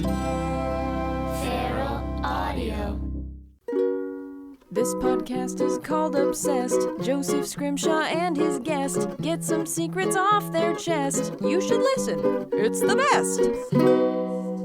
Feral Audio. This podcast is called Obsessed. Joseph Scrimshaw and his guest get some secrets off their chest. You should listen. It's the best.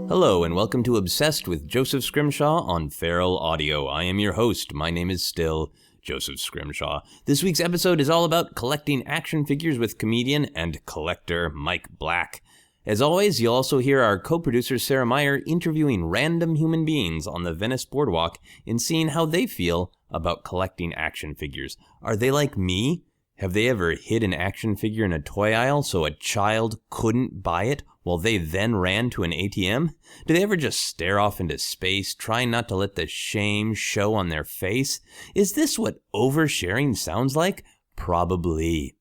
Hello and welcome to Obsessed with Joseph Scrimshaw on Feral Audio. I am your host. My name is still Joseph Scrimshaw. This week's episode is all about collecting action figures with comedian and collector Mike Black. As always, you'll also hear our co-producer Sarah Meyer interviewing random human beings on the Venice Boardwalk and seeing how they feel about collecting action figures. Are they like me? Have they ever hid an action figure in a toy aisle so a child couldn't buy it while they then ran to an ATM? Do they ever just stare off into space, trying not to let the shame show on their face? Is this what oversharing sounds like? Probably.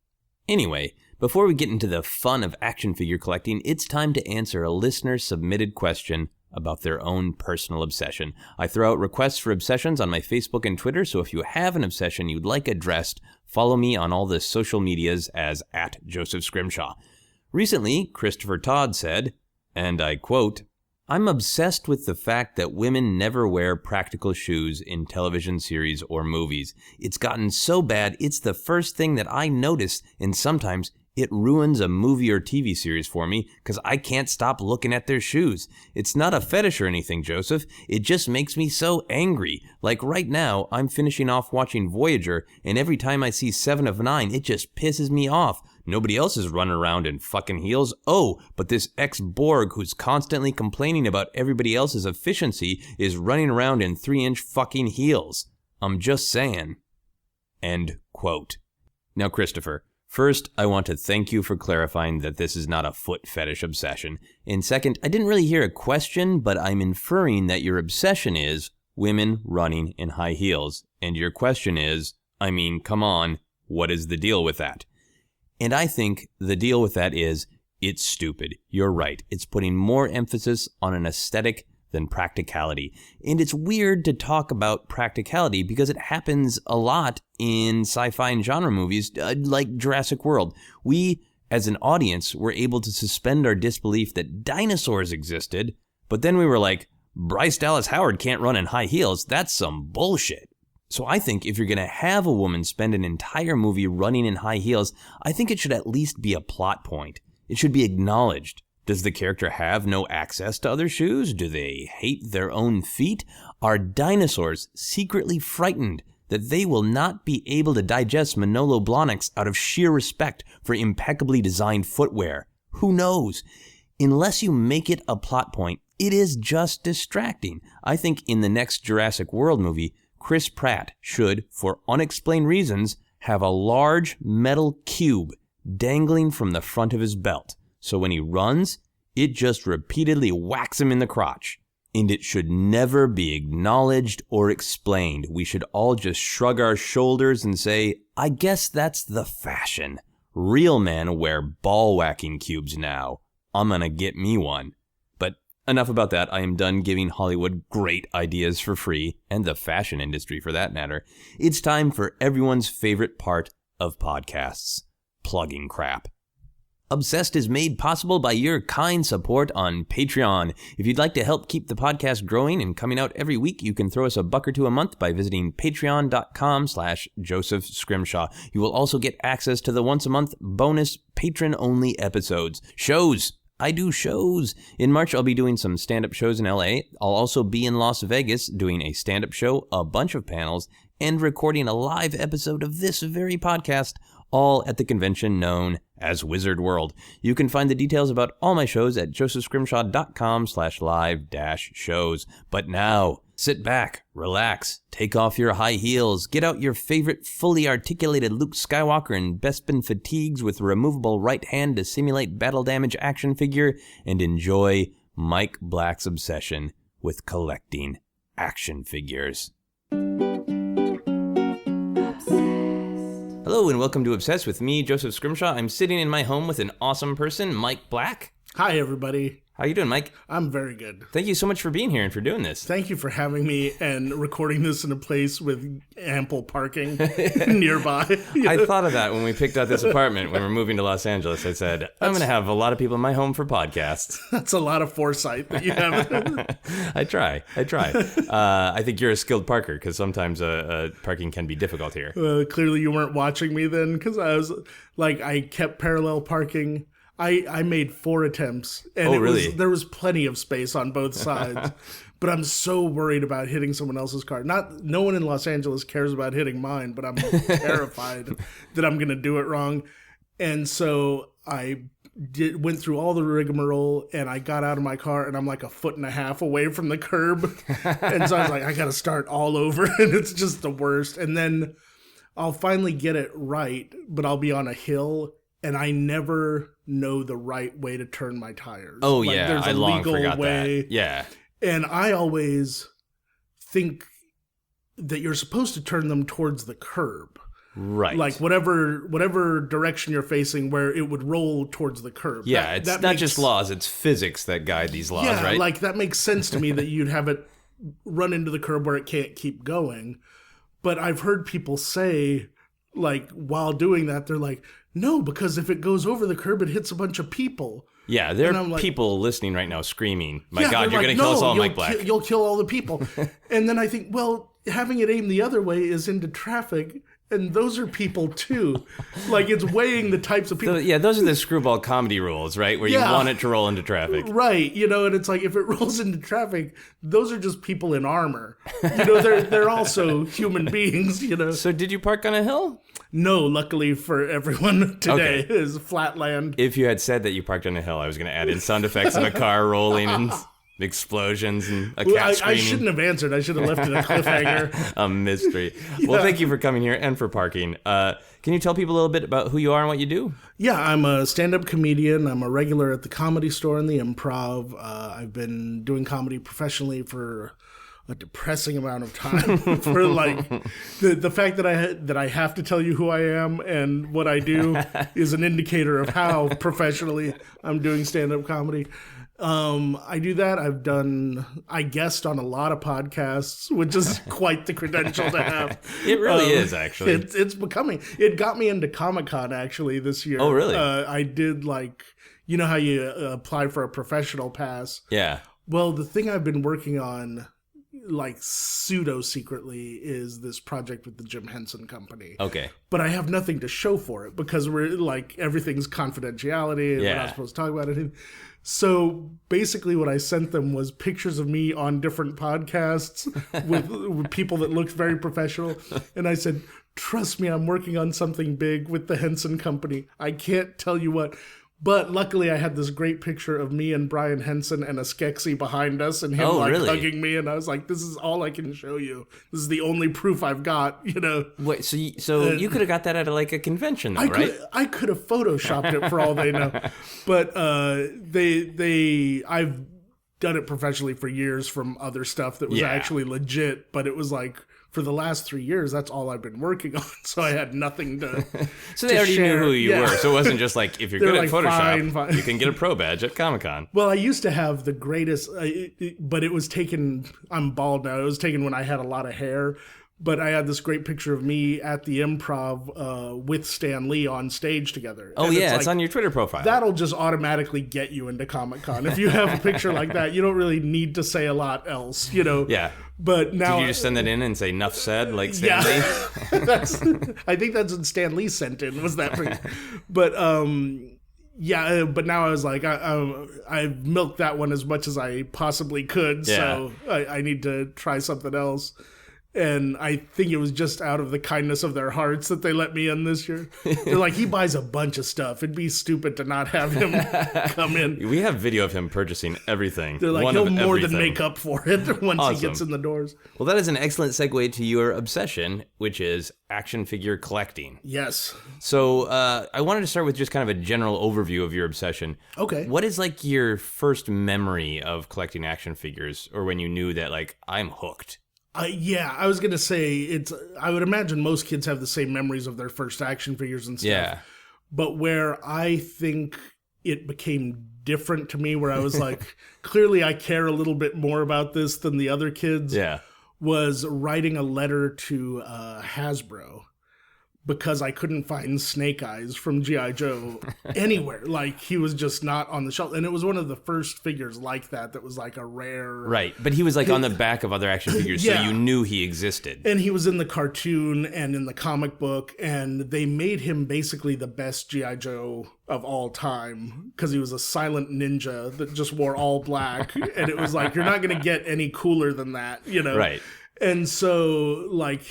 Anyway, before we get into the fun of action figure collecting, it's time to answer a listener-submitted question about their own personal obsession. I throw out requests for obsessions on my Facebook and Twitter, so if you have an obsession you'd like addressed, follow me on all the social medias as @Joseph Scrimshaw. Recently, Christopher Todd said, and I quote, "I'm obsessed with the fact that women never wear practical shoes in television series or movies. It's gotten so bad, it's the first thing that I notice, and sometimes it ruins a movie or TV series for me because I can't stop looking at their shoes. It's not a fetish or anything, Joseph. It just makes me so angry. Like right now, I'm finishing off watching Voyager, and every time I see 7 of 9, it just pisses me off. Nobody else is running around in fucking heels. Oh, but this ex-Borg who's constantly complaining about everybody else's efficiency is running around in 3-inch fucking heels. I'm just saying." End quote. Now, Christopher, first, I want to thank you for clarifying that this is not a foot fetish obsession. And second, I didn't really hear a question, but I'm inferring that your obsession is women running in high heels. And your question is, I mean, come on, what is the deal with that? And I think the deal with that is, it's stupid. You're right. It's putting more emphasis on an aesthetic than practicality. And it's weird to talk about practicality because it happens a lot in sci-fi and genre movies like Jurassic World. We, as an audience, were able to suspend our disbelief that dinosaurs existed, but then we were like, Bryce Dallas Howard can't run in high heels. That's some bullshit. So I think if you're going to have a woman spend an entire movie running in high heels, I think it should at least be a plot point. It should be acknowledged. Does the character have no access to other shoes? Do they hate their own feet? Are dinosaurs secretly frightened that they will not be able to digest Manolo Blahniks out of sheer respect for impeccably designed footwear? Who knows? Unless you make it a plot point, it is just distracting. I think in the next Jurassic World movie, Chris Pratt should, for unexplained reasons, have a large metal cube dangling from the front of his belt. So when he runs, it just repeatedly whacks him in the crotch. And it should never be acknowledged or explained. We should all just shrug our shoulders and say, I guess that's the fashion. Real men wear ball-whacking cubes now. I'm gonna get me one. But enough about that. I am done giving Hollywood great ideas for free, and the fashion industry for that matter. It's time for everyone's favorite part of podcasts, plugging crap. Obsessed is made possible by your kind support on Patreon. If you'd like to help keep the podcast growing and coming out every week, you can throw us $1 or $2 a month by visiting patreon.com/Joseph Scrimshaw. You will also get access to the once a month bonus patron-only episodes. Shows. I do shows. In March, I'll be doing some stand-up shows in LA. I'll also be in Las Vegas doing a stand-up show, a bunch of panels, and recording a live episode of this very podcast, all at the convention known as Wizard World. You can find the details about all my shows at josephscrimshaw.com/live-shows. But now, sit back, relax, take off your high heels, get out your favorite fully articulated Luke Skywalker and Bespin fatigues with removable right hand to simulate battle damage action figure, and enjoy Mike Black's obsession with collecting action figures. Hello and welcome to Obsessed with me, Joseph Scrimshaw. I'm sitting in my home with an awesome person, Mike Black. Hi, everybody. How you doing, Mike? I'm very good. Thank you so much for being here and for doing this. Thank you for having me and recording this in a place with ample parking nearby. I thought of that when we picked out this apartment when we're moving to Los Angeles. I said, I'm going to have a lot of people in my home for podcasts. That's a lot of foresight that you have. I try. I think you're a skilled parker because sometimes parking can be difficult here. Clearly you weren't watching me then because I kept parallel parking. I made 4 attempts, and there was plenty of space on both sides. But I'm so worried about hitting someone else's car. No one in Los Angeles cares about hitting mine, but I'm terrified that I'm going to do it wrong. And so I went through all the rigmarole, and I got out of my car, and I'm like a foot and a half away from the curb. And so I was like, I got to start all over, and it's just the worst. And then I'll finally get it right, but I'll be on a hill, and I never know the right way to turn my tires. Oh, like, yeah. There's a I long legal forgot way. that. Yeah. And I always think that you're supposed to turn them towards the curb. Right. Like whatever direction you're facing where it would roll towards the curb. Yeah, it's not just laws, it's physics that guide these laws, right? Yeah, like that makes sense to me that you'd have it run into the curb where it can't keep going. But I've heard people say, like, while doing that, they're like, no, because if it goes over the curb, it hits a bunch of people. Yeah, there are people listening right now screaming, my God, you're like, going to kill us all, you'll Mike Black. You'll kill all the people. And then I think, well, having it aim the other way is into traffic, and those are people too. Like, it's weighing the types of people. So, yeah, those are the screwball comedy rules, right? Where you want it to roll into traffic. Right, and it's like, if it rolls into traffic, those are just people in armor. They're also human beings, So did you park on a hill? No, luckily for everyone today is flat land. If you had said that you parked on a hill, I was going to add in sound effects of a car rolling and explosions and a cat screaming. I shouldn't have answered. I should have left it a cliffhanger. A mystery. Yeah. Well, thank you for coming here and for parking. Can you tell people a little bit about who you are and what you do? Yeah, I'm a stand-up comedian. I'm a regular at the Comedy Store and the Improv. I've been doing comedy professionally for a depressing amount of time. For like the fact that I have to tell you who I am and what I do is an indicator of how professionally I'm doing stand-up comedy. I do that. I guest on a lot of podcasts, which is quite the credential to have. It really is, actually. It got me into Comic-Con actually this year. Oh, really? I did how you apply for a professional pass. Yeah. Well, the thing I've been working on, like pseudo secretly, is this project with the Jim Henson Company. Okay. But I have nothing to show for it because we're like, everything's confidentiality and we're not supposed to talk about it. So basically what I sent them was pictures of me on different podcasts with people that looked very professional. And I said, trust me, I'm working on something big with the Henson Company. I can't tell you what. But luckily I had this great picture of me and Brian Henson and a Skeksis behind us and him really? hugging me. And I was like, this is all I can show you. This is the only proof I've got, Wait, so you could have got that at a convention though, right? I could have photoshopped it for all they know. But I've done it professionally for years from other stuff that was actually legit. But it was like, for the last 3 years, that's all I've been working on. So I had nothing to So they already share. knew who you were. So it wasn't just like, if you're good at Photoshop, fine. you can get a pro badge at Comic-Con. Well, I used to have the greatest, but it was taken, I'm bald now. It was taken when I had a lot of hair. But I had this great picture of me at the Improv with Stan Lee on stage together. Oh, yeah, it's on your Twitter profile. That'll just automatically get you into Comic-Con. If you have a picture like that, you don't really need to say a lot else, Yeah. But now, did you just send that in and say "Nuff said" like Stan Lee? I think that's what Stan Lee sent in, was that picture. But but now I was like, I've milked that one as much as I possibly could. Yeah. So I need to try something else. And I think it was just out of the kindness of their hearts that they let me in this year. They're like, he buys a bunch of stuff. It'd be stupid to not have him come in. We have video of him purchasing everything. They're like, he'll more than make up for it once he gets in the doors. Well, that is an excellent segue to your obsession, which is action figure collecting. Yes. So I wanted to start with just kind of a general overview of your obsession. Okay. What is like your first memory of collecting action figures, or when you knew that like, I'm hooked? I was going to say, I would imagine most kids have the same memories of their first action figures and stuff. Yeah. But where I think it became different to me, where I was like, clearly I care a little bit more about this than the other kids. Yeah. Was writing a letter to Hasbro, because I couldn't find Snake Eyes from G.I. Joe anywhere. Like, he was just not on the shelf. And it was one of the first figures like that was like a rare... Right, but he was like on the back of other action figures, so you knew he existed. And he was in the cartoon and in the comic book, and they made him basically the best G.I. Joe of all time, because he was a silent ninja that just wore all black. And it was like, you're not going to get any cooler than that, you know? Right. And so, like,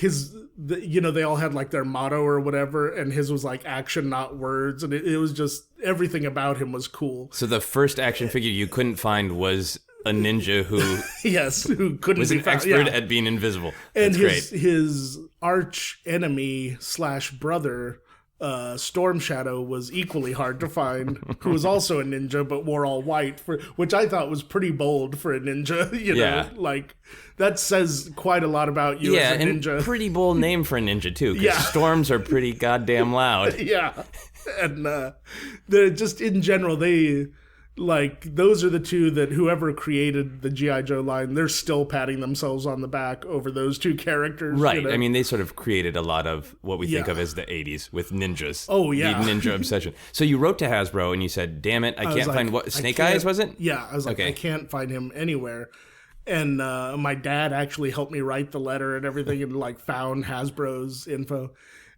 they all had, like, their motto or whatever, and his was, like, action, not words, and it was just, everything about him was cool. So the first action figure you couldn't find was a ninja who... yes, who couldn't was be an found. expert at being invisible. And That's his arch enemy / brother... Storm Shadow was equally hard to find, who was also a ninja but wore all white, which I thought was pretty bold for a ninja. You know, like, that says quite a lot about you as a ninja. And pretty bold name for a ninja too, because storms are pretty goddamn loud. Yeah, and they're just, in general, those are the two that whoever created the G.I. Joe line, they're still patting themselves on the back over those two characters. Right. You know? I mean, they sort of created a lot of what we think of as the 80s with ninjas. Oh, yeah. The ninja obsession. So you wrote to Hasbro and you said, damn it, I can't find what... Snake Eyes, was it? Yeah. I was like, I can't find him anywhere. And my dad actually helped me write the letter and everything, and like found Hasbro's info.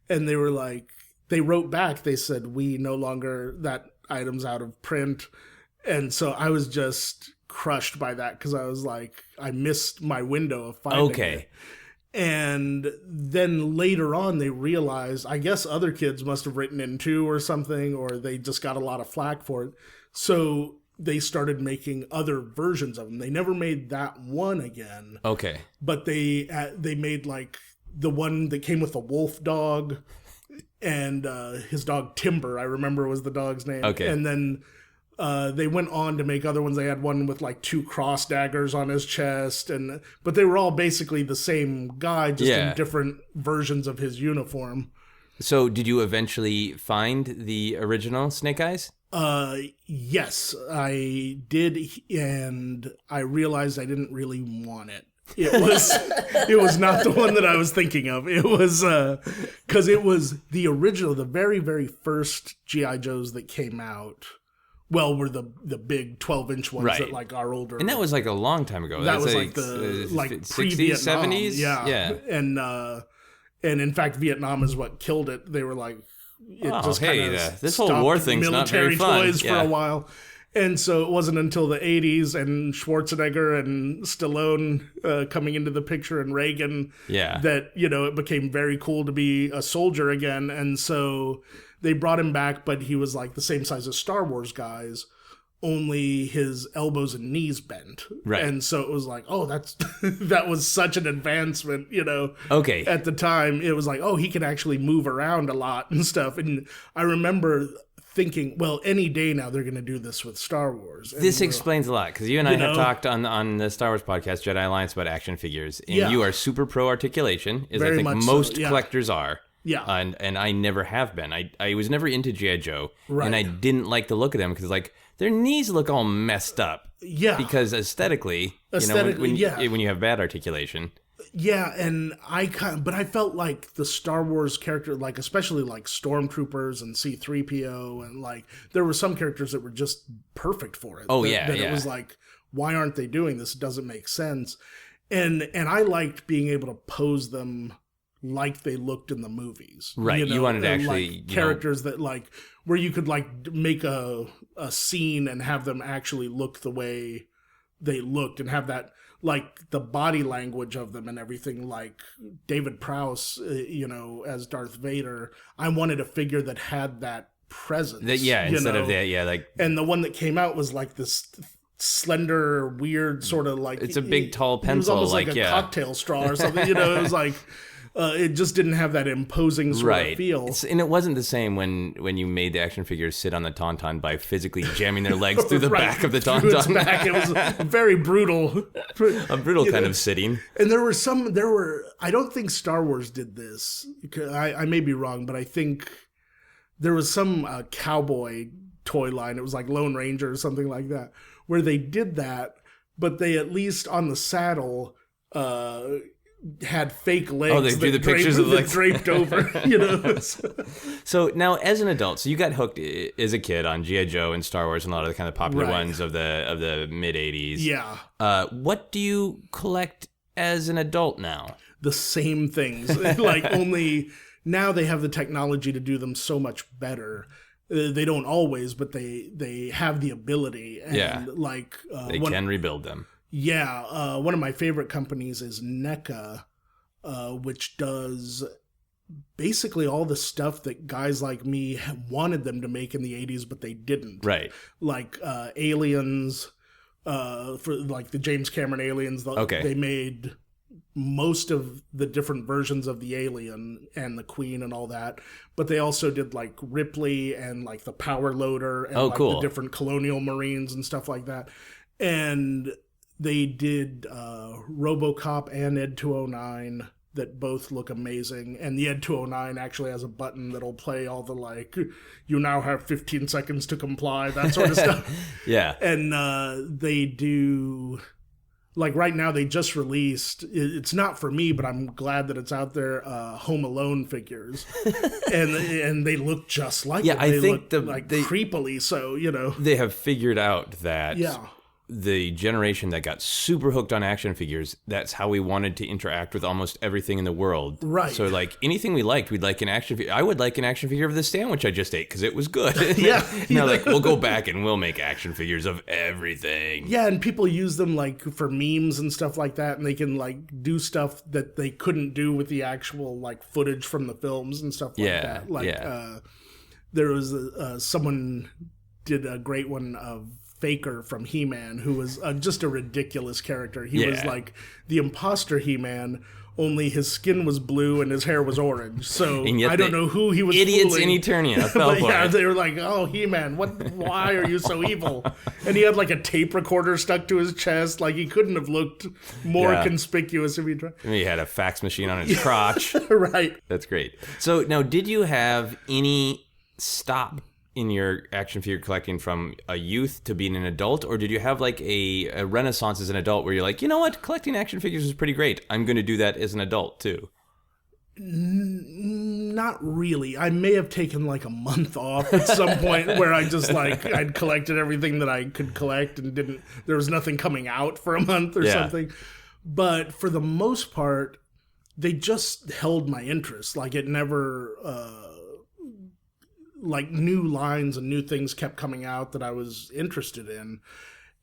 And they were like, they wrote back, they said, we no longer, that item's out of print. And so I was just crushed by that, because I was like, I missed my window of finding it. And then later on, they realized, I guess other kids must have written in too or something, or they just got a lot of flack for it. So they started making other versions of them. They never made that one again. Okay. But they made like the one that came with a wolf dog, and his dog Timber, I remember, was the dog's name. Okay. And then... they went on to make other ones. They had one with like 2 cross daggers on his chest, but they were all basically the same guy, just in different versions of his uniform. So did you eventually find the original Snake Eyes? Yes, I did, and I realized I didn't really want it. It was not the one that I was thinking of. It was because it was the original, the very, very first G.I. Joes that came out. Well, were the big 12-inch ones that like are older. And that was like a long time ago. That was like the 60s, pre-Vietnam. 70s? Yeah. And in fact, Vietnam is what killed it. They were like, this whole war thing's not very fun. Military toys for a while. And so it wasn't until the 80s and Schwarzenegger and Stallone coming into the picture, and Reagan that, it became very cool to be a soldier again. And so they brought him back, but he was like the same size as Star Wars guys, only his elbows and knees bent. Right. And so it was like, oh, that was such an advancement, Okay. At the time, it was like, oh, he can actually move around a lot and stuff. And I remember thinking, well, any day now they're going to do this with Star Wars. And this explains a lot, because you and I have talked on the Star Wars podcast, Jedi Alliance, about action figures, and you are super pro articulation, as I think most collectors are. Yeah. And I never have been. I was never into G.I. Joe, and I didn't like the look of them, because like their knees look all messed up. Yeah. Because aesthetically, when you have bad articulation. Yeah, and I felt like the Star Wars character, like especially like Stormtroopers and C-3PO, and like there were some characters that were just perfect for it. It was like, why aren't they doing this? It doesn't make sense. And I liked being able to pose them like they looked in the movies. Right. You wanted to actually like characters that like where you could like make a scene and have them actually look the way they looked, and have that like the body language of them and everything, like David Prowse, as Darth Vader. I wanted a figure that had that presence. Instead of that, like. And the one that came out was like this slender, weird sort of like. It's a big, tall pencil, it was almost like a cocktail straw or something. It was like. It just didn't have that imposing sort of feel. And it wasn't the same when you made the action figures sit on the Tauntaun by physically jamming their legs through the back of the Tauntaun. Through its back. It was very brutal. A brutal kind of sitting. And I don't think Star Wars did this. I may be wrong, but I think there was some cowboy toy line. It was like Lone Ranger or something like that, where they did that, but they at least on the saddle had fake legs. Oh, they drew the pictures of the legs draped over, you know. So now, as an adult, so you got hooked as a kid on G.I. Joe and Star Wars and a lot of the kind of popular ones of the mid '80s. Yeah. What do you collect as an adult now? The same things, like only now they have the technology to do them so much better. They don't always, but they have the ability. And like they can rebuild them. Yeah, one of my favorite companies is NECA, which does basically all the stuff that guys like me wanted them to make in the 80s, but they didn't. Right. Like Aliens, for like the James Cameron Aliens. They made most of the different versions of the Alien and the Queen and all that, but they also did like Ripley and like the Power Loader and the different Colonial Marines and stuff like that. And they did RoboCop and Ed 209 that both look amazing. And the Ed 209 actually has a button that'll play all the like, you now have 15 seconds to comply, that sort of stuff. Yeah. And they do, like right now they just released, it's not for me, but I'm glad that it's out there, Home Alone figures. and they look just like it. I think creepily so, you know. They have figured out that the generation that got super hooked on action figures, that's how we wanted to interact with almost everything in the world. Right. So, like, anything we liked, we'd like an action figure. I would like an action figure of the sandwich I just ate because it was good. Now, like, we'll go back and we'll make action figures of everything. Yeah, and people use them, like, for memes and stuff like that, and they can, like, do stuff that they couldn't do with the actual, like, footage from the films and stuff like that. Like, there was someone did a great one of Faker from He-Man, who was just a ridiculous character. He was like the imposter He-Man, only his skin was blue and his hair was orange. So I don't know who he was idiots fooling. in Eternia fell for it. They were like, "Oh, He-Man, why are you so evil?" And he had like a tape recorder stuck to his chest. Like he couldn't have looked more conspicuous if he tried. And he had a fax machine on his crotch. Right. That's great. So now, did you have any stop in your action figure collecting from a youth to being an adult, or did you have like a renaissance as an adult where you're like, you know what, collecting action figures is pretty great, I'm going to do that as an adult too? Not really. I may have taken like a month off at some point where I just like I'd collected everything that I could collect and there was nothing coming out for a month or something. But for the most part, they just held my interest. Like it never like new lines and new things kept coming out that I was interested in.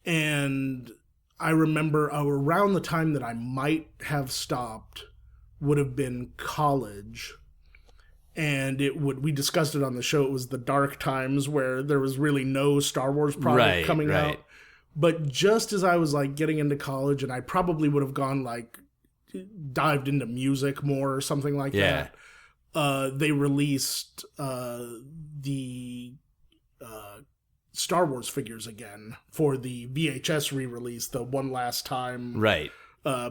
And I remember around the time that I might have stopped would have been college. And we discussed it on the show. It was the dark times where there was really no Star Wars product coming out. But just as I was like getting into college, and I probably would have gone like dived into music more or something like that. They released the Star Wars figures again for the VHS re-release, the One Last Time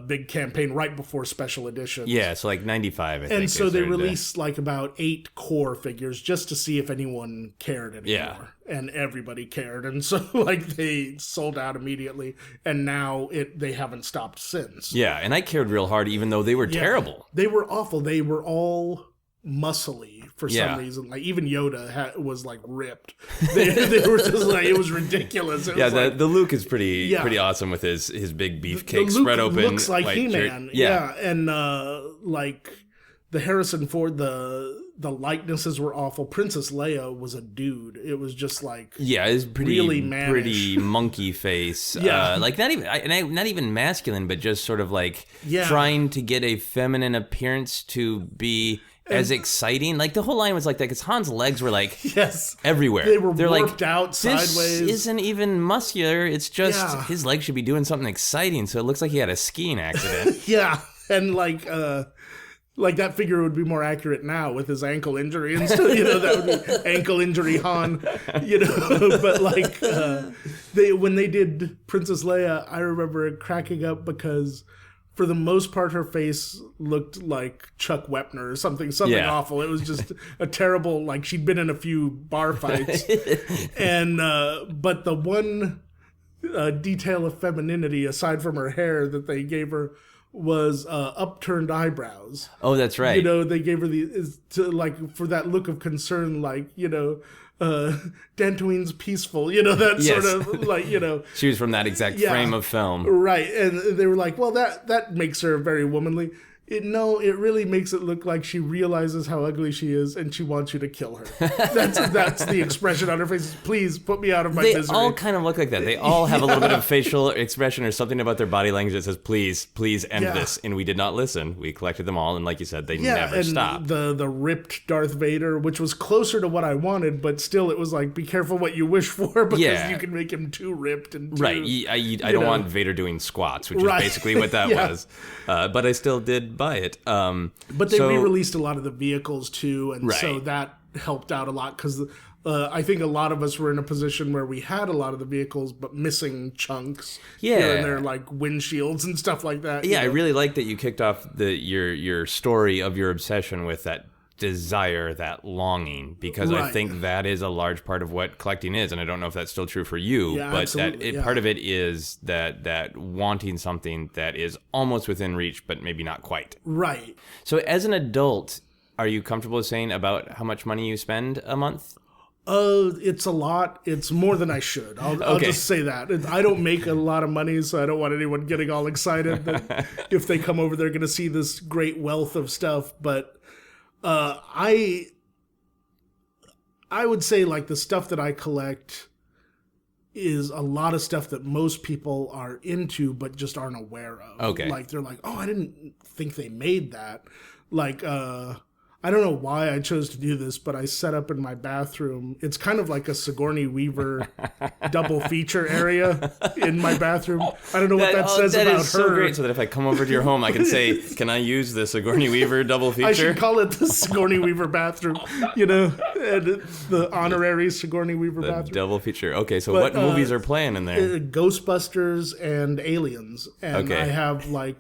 big campaign right before special editions. Yeah, so like 95, I think. And so they released like about 8 core figures just to see if anyone cared anymore. Yeah. And everybody cared. And so like they sold out immediately. And now they haven't stopped since. Yeah, and I cared real hard even though they were terrible. They were awful. They were all muscly for some reason. Like even Yoda was like ripped. They were just like, it was ridiculous. It was the Luke is pretty awesome with his big beefcake spread open. Looks like He-Man. Yeah. And like the Harrison Ford, the likenesses were awful. Princess Leia was a dude. It was just like it's really mannish. Pretty monkey face. Like not even masculine, but just sort of like trying to get a feminine appearance to be as exciting. Like the whole line was like that because Han's legs were like everywhere. They're worked out sideways. This isn't even muscular. It's just his legs should be doing something exciting. So it looks like he had a skiing accident. And like that figure would be more accurate now with his ankle injury and stuff. That would be ankle injury Han. But like when they did Princess Leia, I remember cracking up because for the most part, her face looked like Chuck Wepner or something awful. It was just a terrible, like she'd been in a few bar fights. And, but the one detail of femininity, aside from her hair, that they gave her was upturned eyebrows. Oh, that's right. You know, they gave her for that look of concern, like, you know, Dantooine's peaceful, you know, that sort of like, you know. She was from that exact frame of film. Right. And they were like, well, that makes her very womanly. It really makes it look like she realizes how ugly she is and she wants you to kill her. That's the expression on her face. Please put me out of my misery. They all kind of look like that. They all have a little bit of facial expression or something about their body language that says, please end this. And we did not listen. We collected them all. And like you said, they never stopped. The ripped Darth Vader, which was closer to what I wanted, but still it was like, be careful what you wish for because you can make him too ripped. And right. I don't want Vader doing squats, which is basically what that was. But I still did buy it. But they re-released a lot of the vehicles too, and so that helped out a lot because I think a lot of us were in a position where we had a lot of the vehicles but missing chunks here and there, like windshields and stuff like that. Yeah, I really like that you kicked off your story of your obsession with that desire, that longing, because I think that is a large part of what collecting is, and I don't know if that's still true for you, but part of it is that wanting something that is almost within reach but maybe not quite. Right. So as an adult, are you comfortable saying about how much money you spend a month? It's a lot. It's more than I should. I'll just say that. I don't make a lot of money, so I don't want anyone getting all excited that if they come over, they're going to see this great wealth of stuff, but I would say like the stuff that I collect is a lot of stuff that most people are into but just aren't aware of. Okay. Like they're like, oh, I didn't think they made that. Like I don't know why I chose to do this, but I set up in my bathroom. It's kind of like a Sigourney Weaver double feature area in my bathroom. I don't know what that says about her. That is so great, so that if I come over to your home, I can say, can I use the Sigourney Weaver double feature? I should call it the Sigourney Weaver bathroom, you know, and the honorary Sigourney Weaver bathroom. Double feature. Okay, so what movies are playing in there? Ghostbusters and Aliens. And I have like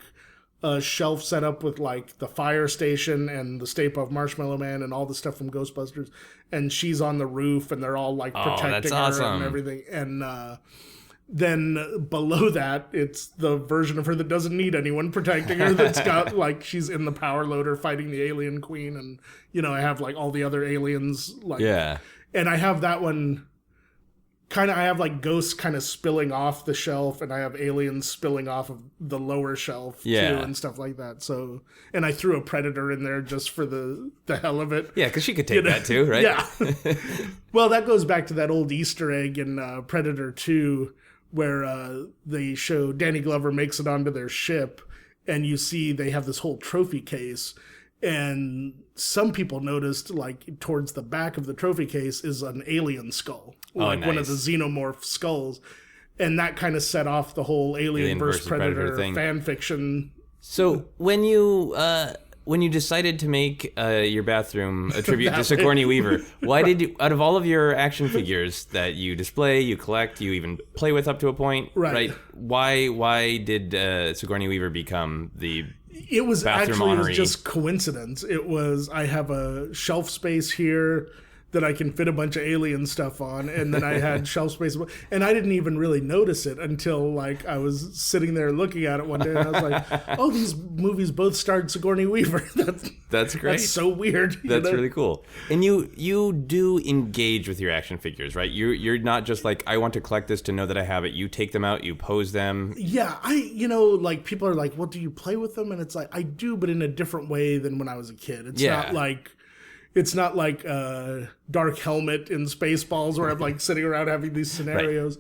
a shelf set up with like the fire station and the Stay Puft Marshmallow Man and all the stuff from Ghostbusters, and she's on the roof and they're all like protecting her and everything, and then below that it's the version of her that doesn't need anyone protecting her, that's got like she's in the power loader fighting the alien queen, and you know I have like all the other aliens like and I have that one kind of, I have like ghosts kind of spilling off the shelf, and I have aliens spilling off of the lower shelf too, and stuff like that. So, and I threw a predator in there just for the hell of it. Yeah, because she could take that too, right? Yeah. Well, that goes back to that old Easter egg in Predator 2, where they show Danny Glover makes it onto their ship, and you see they have this whole trophy case. And some people noticed, like, towards the back of the trophy case is an alien skull. Like one of the xenomorph skulls. And that kind of set off the whole Alien vs. Predator fan fiction. So when you decided to make your bathroom a tribute to Sigourney Weaver, why did you, out of all of your action figures that you display, you collect, you even play with up to a point, right? Why did Sigourney Weaver become the It was bathroom actually honoree? It was just coincidence. It was, I have a shelf space here that I can fit a bunch of alien stuff on, and then I had shelf space, and I didn't even really notice it until like I was sitting there looking at it one day, and I was like, "Oh, these movies both starred Sigourney Weaver." That's great. That's so weird. That's really cool. And you do engage with your action figures, right? You're not just like, I want to collect this to know that I have it. You take them out, you pose them. Yeah, like people are like, "Well, do you play with them?" And it's like, I do, but in a different way than when I was a kid. It's not like Dark Helmet in Spaceballs where I'm like sitting around having these scenarios.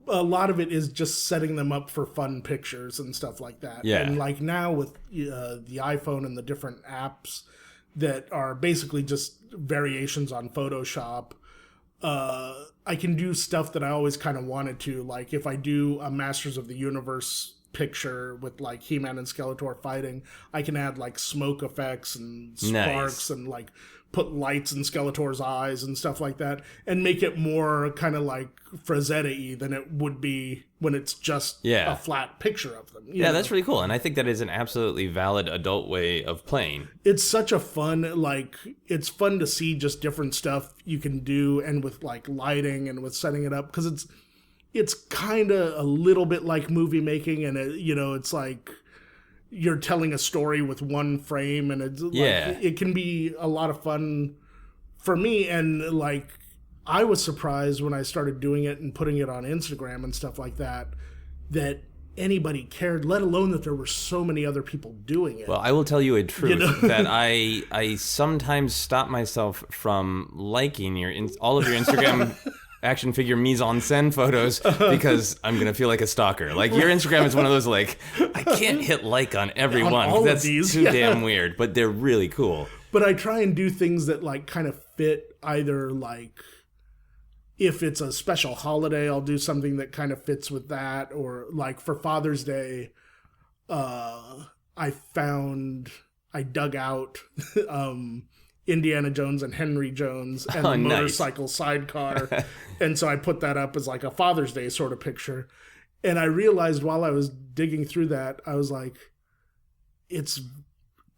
Right. A lot of it is just setting them up for fun pictures and stuff like that. Yeah. And like now with the iPhone and the different apps that are basically just variations on Photoshop, I can do stuff that I always kind of wanted to. Like if I do a Masters of the Universe picture with like He-Man and Skeletor fighting, I can add like smoke effects and sparks and like put lights in Skeletor's eyes and stuff like that, and make it more kind of like Frazetta-y than it would be when it's just a flat picture of them. Yeah, that's really cool. And I think that is an absolutely valid adult way of playing. It's such a fun, it's fun to see just different stuff you can do, and with lighting and with setting it up, because it's kind of a little bit like movie making, and it's like you're telling a story with one frame, and it's it can be a lot of fun for me. And I was surprised when I started doing it and putting it on Instagram and stuff like that anybody cared, let alone that there were so many other people doing it. Well, I will tell you a truth that I sometimes stop myself from liking all of your Instagram action figure mise-en-scène photos because I'm going to feel like a stalker. Your Instagram is one of those, I can't hit like on every one. All that's of these, too damn weird, but they're really cool. But I try and do things that kind of fit, either if it's a special holiday, I'll do something that kind of fits with that. Or for Father's Day, I dug out Indiana Jones and Henry Jones and the motorcycle sidecar. And so I put that up as a Father's Day sort of picture. And I realized while I was digging through that, I was like, it's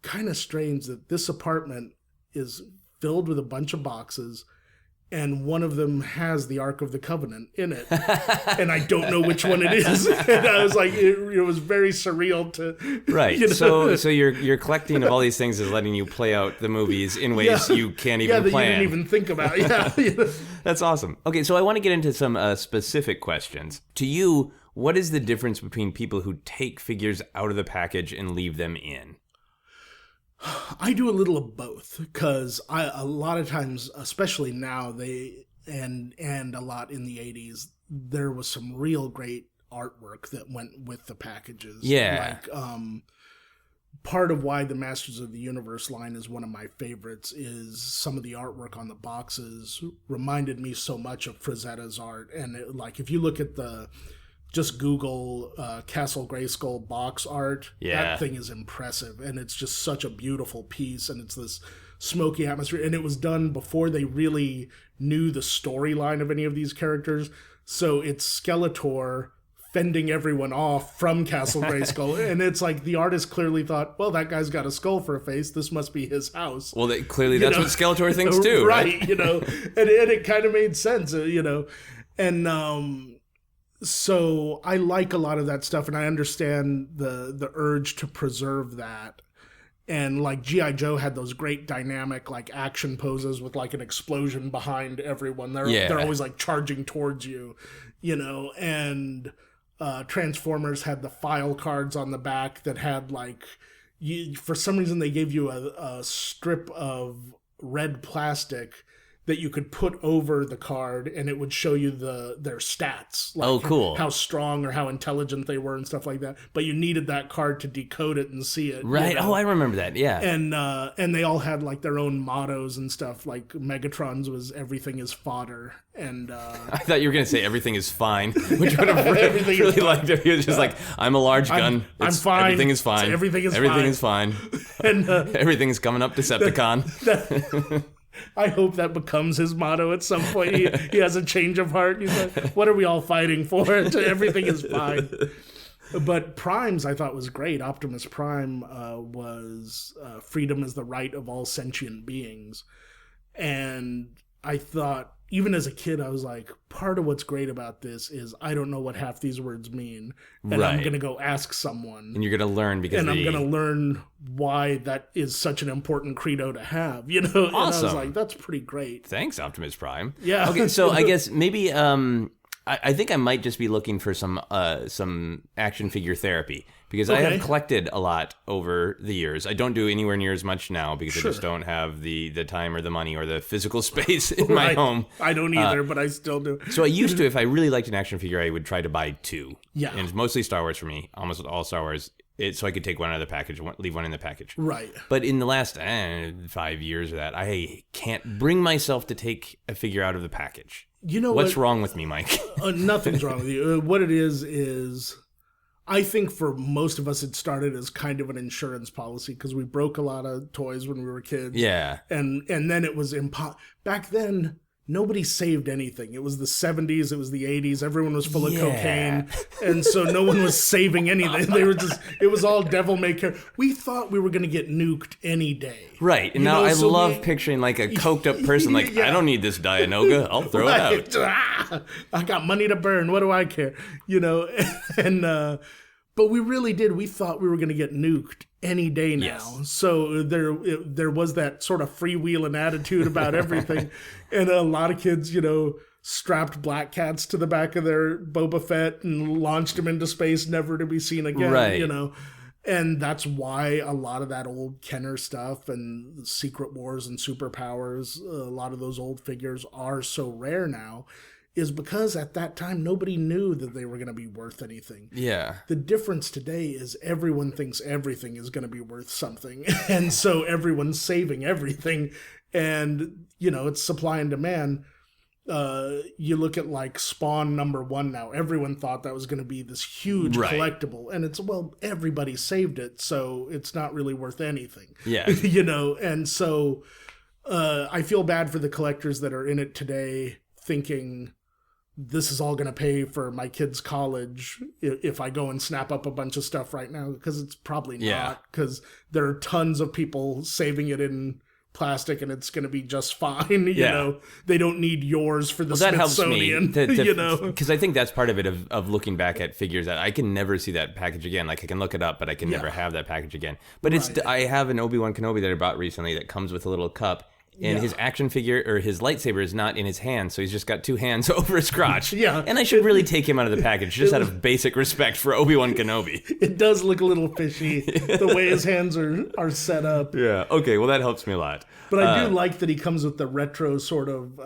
kind of strange that this apartment is filled with a bunch of boxes, and one of them has the Ark of the Covenant in it. And I don't know which one it is. And I was like, it was very surreal to... Right. So your collecting of all these things is letting you play out the movies in ways you can't even plan. Yeah, that you didn't even think about. Yeah. That's awesome. Okay, so I want to get into some specific questions. To you, what is the difference between people who take figures out of the package and leave them in? I do a little of both, because a lot of times, especially now, and a lot in the 80s, there was some real great artwork that went with the packages. Yeah. Part of why the Masters of the Universe line is one of my favorites is some of the artwork on the boxes reminded me so much of Frazetta's art. And if you look at just Google Castle Grayskull box art. Yeah. That thing is impressive, and it's just such a beautiful piece, and it's this smoky atmosphere, and it was done before they really knew the storyline of any of these characters. So it's Skeletor fending everyone off from Castle Grayskull, and it's the artist clearly thought, well, that guy's got a skull for a face, this must be his house. Well, clearly that's what Skeletor thinks too, right? And it kind of made sense, and so I like a lot of that stuff, and I understand the urge to preserve that. And G.I. Joe had those great dynamic action poses with an explosion behind everyone. They're always charging towards you, and Transformers had the file cards on the back that had for some reason they gave you a strip of red plastic that you could put over the card, and it would show you their stats. Cool. How strong or how intelligent they were and stuff like that. But you needed that card to decode it and see it. Right. Oh, I remember that. Yeah. And they all had their own mottos and stuff. Megatron's was "Everything is fodder," and I thought you were going to say "Everything is fine," which would have really liked it. He was just "I'm a large gun. I'm fine. Everything is fine. Everything is fine. And everything is coming up, Decepticon." I hope that becomes his motto at some point. He has a change of heart. He's like, what are we all fighting for? Everything is fine. But Prime's I thought was great. Optimus Prime was freedom is the right of all sentient beings. And I thought, even as a kid, I was like, part of what's great about this is I don't know what half these words mean. And I'm going to go ask someone. And you're going to learn I'm going to learn why that is such an important credo to have, Awesome. And I was like, that's pretty great. Thanks, Optimus Prime. Yeah. Okay, so I guess maybe I think I might just be looking for some action figure therapy, because I have collected a lot over the years. I don't do anywhere near as much now because I just don't have the time or the money or the physical space in my home. I don't either, but I still do. So I used to, if I really liked an action figure, I would try to buy two. Yeah. And it's mostly Star Wars for me, almost all Star Wars. So I could take one out of the package, leave one in the package. Right. But in the last 5 years of that, I can't bring myself to take a figure out of the package. What's wrong with me, Mike? Nothing's wrong with you. What it is I think for most of us it started as kind of an insurance policy because we broke a lot of toys when we were kids. Yeah. And then it was back then nobody saved anything. It was the 70s, it was the 80s, everyone was full of cocaine, and so no one was saving anything. It was all devil-may-care. We thought we were going to get nuked any day. Right, and now I love picturing like a coked up person like, I don't need this Dianoga, I'll throw it out. I got money to burn, what do I care? And but we really did. We thought we were going to get nuked any day now. Yes. So there was that sort of freewheeling attitude about everything. And a lot of kids, strapped black cats to the back of their Boba Fett and launched them into space, never to be seen again, right. And that's why a lot of that old Kenner stuff and Secret Wars and Superpowers, a lot of those old figures are so rare now, is because at that time, nobody knew that they were going to be worth anything. Yeah. The difference today is everyone thinks everything is going to be worth something. And so everyone's saving everything. And, it's supply and demand. You look at like Spawn #1 now. Everyone thought that was going to be this huge collectible. And it's, everybody saved it. So it's not really worth anything. Yeah. And so I feel bad for the collectors that are in it today thinking, this is all going to pay for my kids' college if I go and snap up a bunch of stuff right now, because it's probably not, because there are tons of people saving it in plastic and it's going to be just fine. They don't need yours for the Smithsonian. That helps me, because I think that's part of it of looking back at figures that I can never see that package again. Like I can look it up, but I can never have that package again. But I have an ObiWan Kenobi that I bought recently that comes with a little cup. And his action figure, or his lightsaber, is not in his hand, so he's just got two hands over his crotch. And I should really take him out of the package, just out of basic respect for ObiWan Kenobi. It does look a little fishy, the way his hands are set up. Yeah, okay, well that helps me a lot. But I do like that he comes with the retro sort of,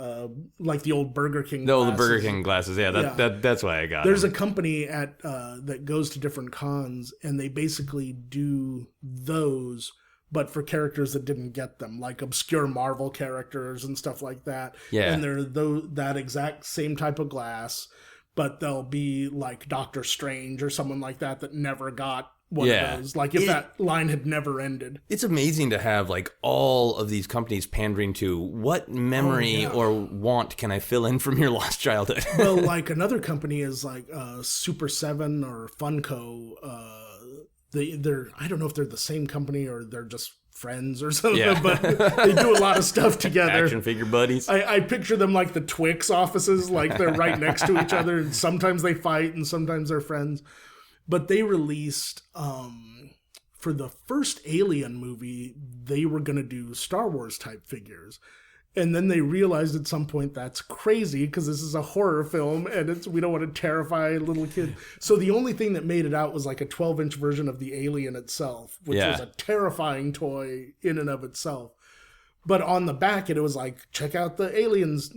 like the old Burger King glasses. The Burger King glasses, that's why I got There's them. a company that goes to different cons, and they basically do those, but for characters that didn't get them, like obscure Marvel characters and stuff like that. Yeah. And they're that exact same type of glass, but they'll be like Doctor Strange or someone like that never got one of those. Like if that line had never ended. It's amazing to have like all of these companies pandering to what memory or want can I fill in from your lost childhood? Well, like another company is like Super 7 or Funko. They're I don't know if they're the same company or they're just friends or something, but they do a lot of stuff together. Action figure buddies. I picture them like the Twix offices, like they're right next to each other, and sometimes they fight and sometimes they're friends. But they released, for the first Alien movie, they were going to do Star Wars type figures. And then they realized at some point that's crazy because this is a horror film and we don't want to terrify little kids. So the only thing that made it out was like a 12-inch version of the Alien itself, which was a terrifying toy in and of itself. But on the back, it was like, check out the Aliens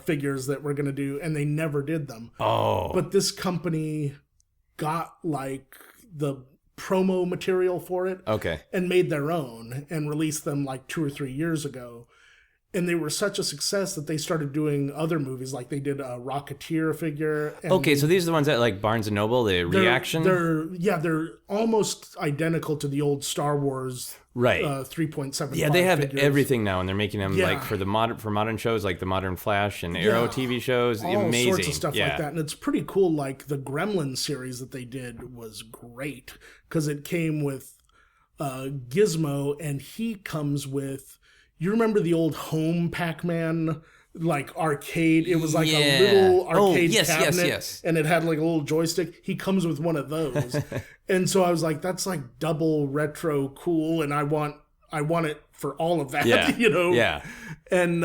figures that we're going to do. And they never did them. Oh. But this company got like the promo material for it. Okay. And made their own and released them like 2 or 3 years ago. And they were such a success that they started doing other movies, like they did a Rocketeer figure. And okay, so these are the ones that like Barnes & Noble, the reaction? They're almost identical to the old Star Wars 3.75. Yeah, they have figures. Everything now, and they're making them like for modern shows, like the Modern Flash and Arrow TV shows. All amazing. Sorts of stuff like that. And it's pretty cool. Like the Gremlins series that they did was great because it came with Gizmo, and he comes with... You remember the old home Pac-Man, like arcade? It was like a little arcade cabinet, and it had like a little joystick. He comes with one of those, and so I was like, "That's like double retro cool," and I want it for all of that, Yeah. And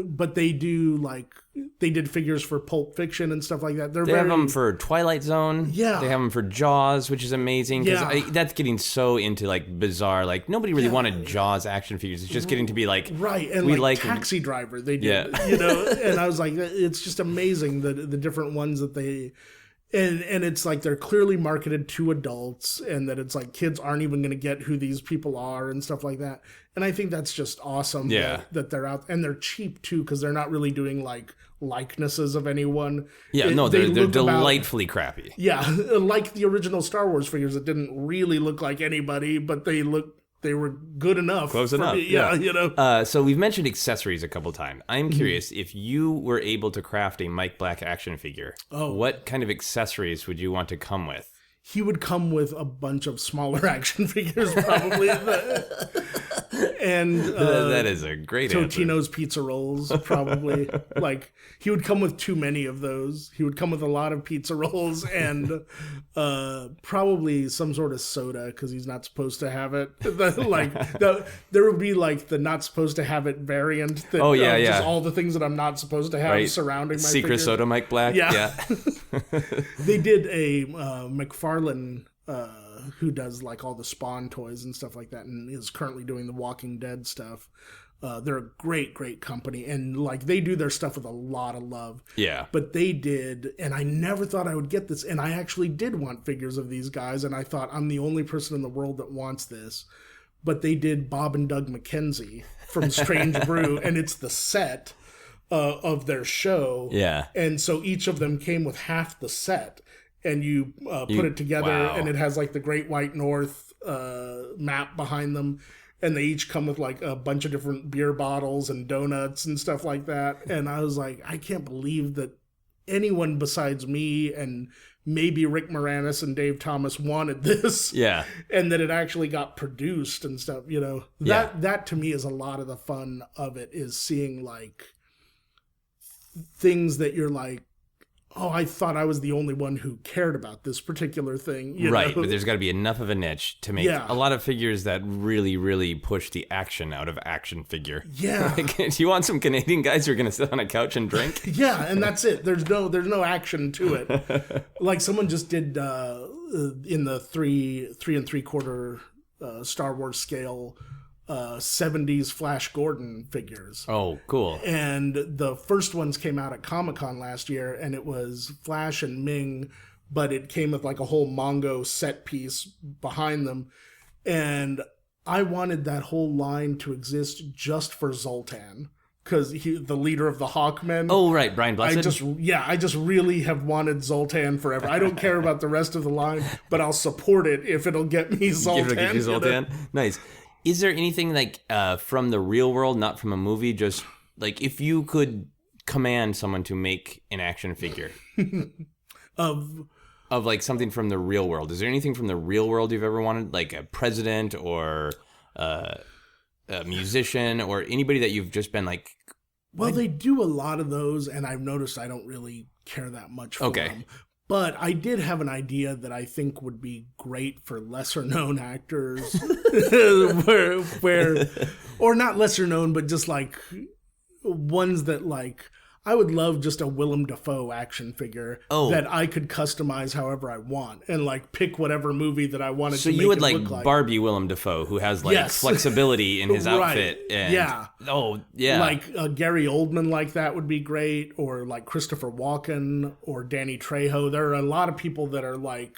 but they did figures for Pulp Fiction and stuff like that. They have them for Twilight Zone. Yeah. They have them for Jaws, which is amazing. Because that's getting so into like bizarre. Like nobody really wanted Jaws action figures. It's just getting to be like and we like Taxi Driver. They did, And I was like, it's just amazing the different ones that they. And it's like they're clearly marketed to adults, and that it's like kids aren't even going to get who these people are and stuff like that. And I think that's just awesome that they're out. And they're cheap, too, because they're not really doing like likenesses of anyone. Yeah, they're delightfully crappy. Yeah, like the original Star Wars figures that didn't really look like anybody, but they look they were good enough. Close enough. Me. Yeah. So we've mentioned accessories a couple times. I'm curious, if you were able to craft a Mike Black action figure, what kind of accessories would you want to come with? He would come with a bunch of smaller action figures, probably. And that is a great Totino's answer. pizza rolls, probably. Like, he would come with too many of those. He would come with a lot of pizza rolls and probably some sort of soda, because he's not supposed to have it. There would be like the not supposed to have it variant. That, just all the things that I'm not supposed to have surrounding my Secret figure. Soda Mike Black. Yeah. They did a McFarlane who does like all the Spawn toys and stuff like that, and is currently doing the Walking Dead stuff. They're a great company, and like they do their stuff with a lot of love. Yeah. But they did, and I never thought I would get this, and I actually did want figures of these guys, and I thought I'm the only person in the world that wants this. But they did Bob and Doug McKenzie from Strange Brew, and it's the set of their show. Yeah. And so each of them came with half the set. And you put it together, and it has like the Great White North map behind them. And they each come with like a bunch of different beer bottles and donuts and stuff like that. And I was like, I can't believe that anyone besides me and maybe Rick Moranis and Dave Thomas wanted this. Yeah. And that it actually got produced and stuff, you know. That to me is a lot of the fun of it, is seeing like things that you're like, oh, I thought I was the only one who cared about this particular thing. You know? But there's got to be enough of a niche to make a lot of figures that really, really push the action out of action figure. Yeah. Like, do you want some Canadian guys who are going to sit on a couch and drink? Yeah, and that's it. There's no action to it. Like someone just did in the 3 3/4 Star Wars scale 70s Flash Gordon figures. Oh, cool. And the first ones came out at Comic-Con last year, and it was Flash and Ming, but it came with like a whole Mongo set piece behind them. And I wanted that whole line to exist just for Zoltan, because the leader of the Hawkmen. Oh, right, Brian Blessed. I just really have wanted Zoltan forever. I don't care about the rest of the line, but I'll support it if it'll get me Zoltan. Get you Zoltan? Nice. Is there anything like from the real world, not from a movie, just like if you could command someone to make an action figure of like something from the real world? Is there anything from the real world you've ever wanted, like a president or a musician or anybody that you've just been like? Well, they do a lot of those, and I've noticed I don't really care that much for them. But I did have an idea that I think would be great for lesser-known actors, or not lesser-known, but just like ones that like, I would love just a Willem Dafoe action figure that I could customize however I want and like pick whatever movie that I wanted to make. So you would like Barbie Willem Dafoe, who has like flexibility in his outfit. And, like Gary Oldman, like that would be great, or like Christopher Walken or Danny Trejo. There are a lot of people that are like,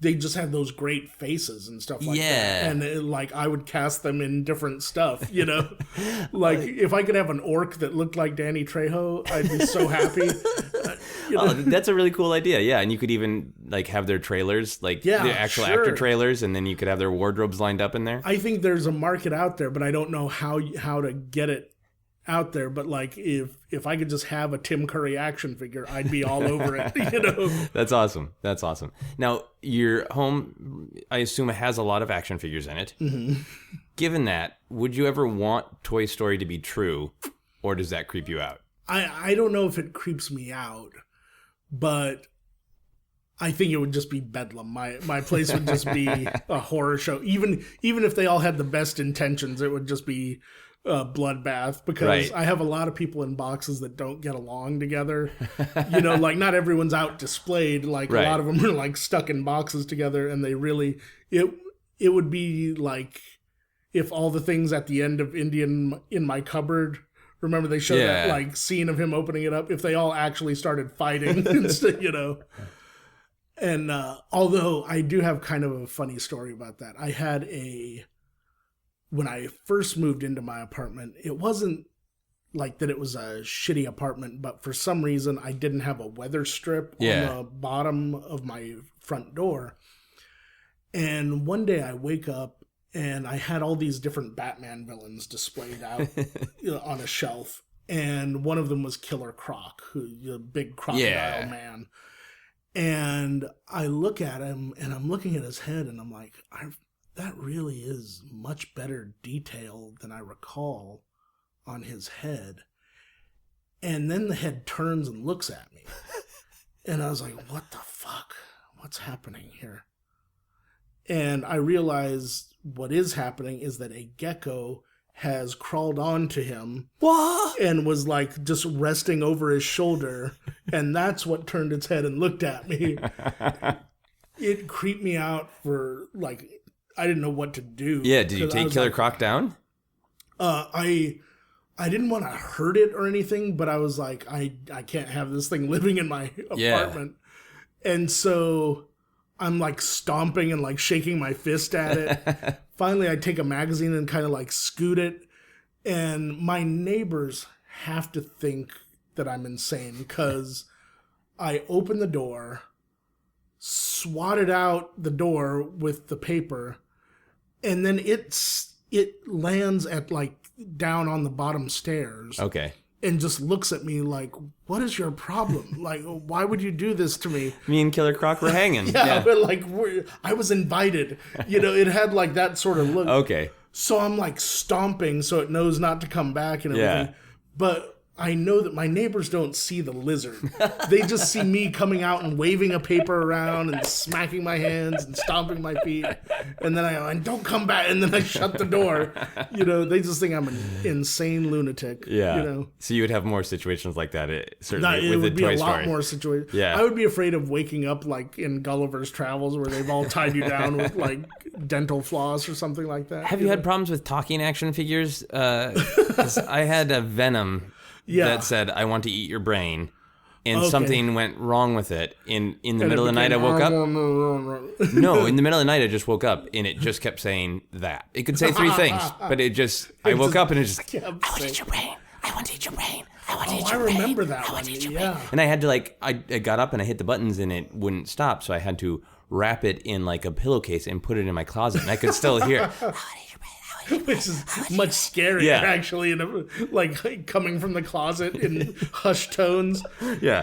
they just have those great faces and stuff like that. And like I would cast them in different stuff, you know? Like if I could have an orc that looked like Danny Trejo, I'd be so happy. That's a really cool idea. Yeah, and you could even like have their trailers, like the actual actor trailers, and then you could have their wardrobes lined up in there. I think there's a market out there, but I don't know how to get it out there. But like if I could just have a Tim Curry action figure, I'd be all over it, you know? That's awesome. Now, your home, I assume, has a lot of action figures in it. Mm-hmm. Given that, would you ever want Toy Story to be true, or does that creep you out? I don't know if it creeps me out, but I think it would just be bedlam. My place would just be a horror show. Even if they all had the best intentions, it would just be bloodbath, because I have a lot of people in boxes that don't get along together. You know, like not everyone's out displayed. Like a lot of them are like stuck in boxes together, and they really it would be like if all the things at the end of Indian in My Cupboard. Remember they showed that like scene of him opening it up? If they all actually started fighting, instead, you know. And although I do have kind of a funny story about that. I had when I first moved into my apartment, it wasn't like that it was a shitty apartment, but for some reason I didn't have a weather strip on the bottom of my front door. And one day I wake up and I had all these different Batman villains displayed out on a shelf. And one of them was Killer Croc, who's a big crocodile man. And I look at him, and I'm looking at his head, and I'm like, that really is much better detail than I recall on his head. And then the head turns and looks at me. And I was like, what the fuck? What's happening here? And I realized what is happening is that a gecko has crawled onto him. What? And was like just resting over his shoulder. And that's what turned its head and looked at me. It creeped me out for like, I didn't know what to do. Yeah, did you take Killer Croc down? I didn't want to hurt it or anything, but I was like, I can't have this thing living in my apartment. And so I'm like stomping and like shaking my fist at it. Finally, I take a magazine and kind of like scoot it. And my neighbors have to think that I'm insane because I open the door, swatted out the door with the paper, and then it lands at like down on the bottom stairs. Okay. And just looks at me like, what is your problem? Like, why would you do this to me? Me and Killer Croc were hanging. Yeah, but like, I was invited. It had like that sort of look. Okay. So I'm like stomping so it knows not to come back and everything. Yeah. But I know that my neighbors don't see the lizard. They just see me coming out and waving a paper around and smacking my hands and stomping my feet. And then I go, and don't come back. And then I shut the door. They just think I'm an insane lunatic. Yeah. So you would have more situations like that, certainly it with would the be Toy a lot Story. more situations. Yeah. I would be afraid of waking up like in Gulliver's Travels where they've all tied you down with like dental floss or something like that. Have you had problems with talking action figures? 'Cause I had a Venom that said, I want to eat your brain. And something went wrong with it. In the middle of the night, I woke up. No, in the middle of the night, I just woke up, and it just kept saying that. It could say three things, but I woke up, and it just, I want to eat your brain. I want to eat your brain. I want to eat your brain. I remember that one, yeah. And I had to, I got up, and I hit the buttons, and it wouldn't stop, so I had to wrap it in, like, a pillowcase and put it in my closet, and I could still hear, I want to eat your brain. Which is much scarier, actually, like coming from the closet in hushed tones. Yeah.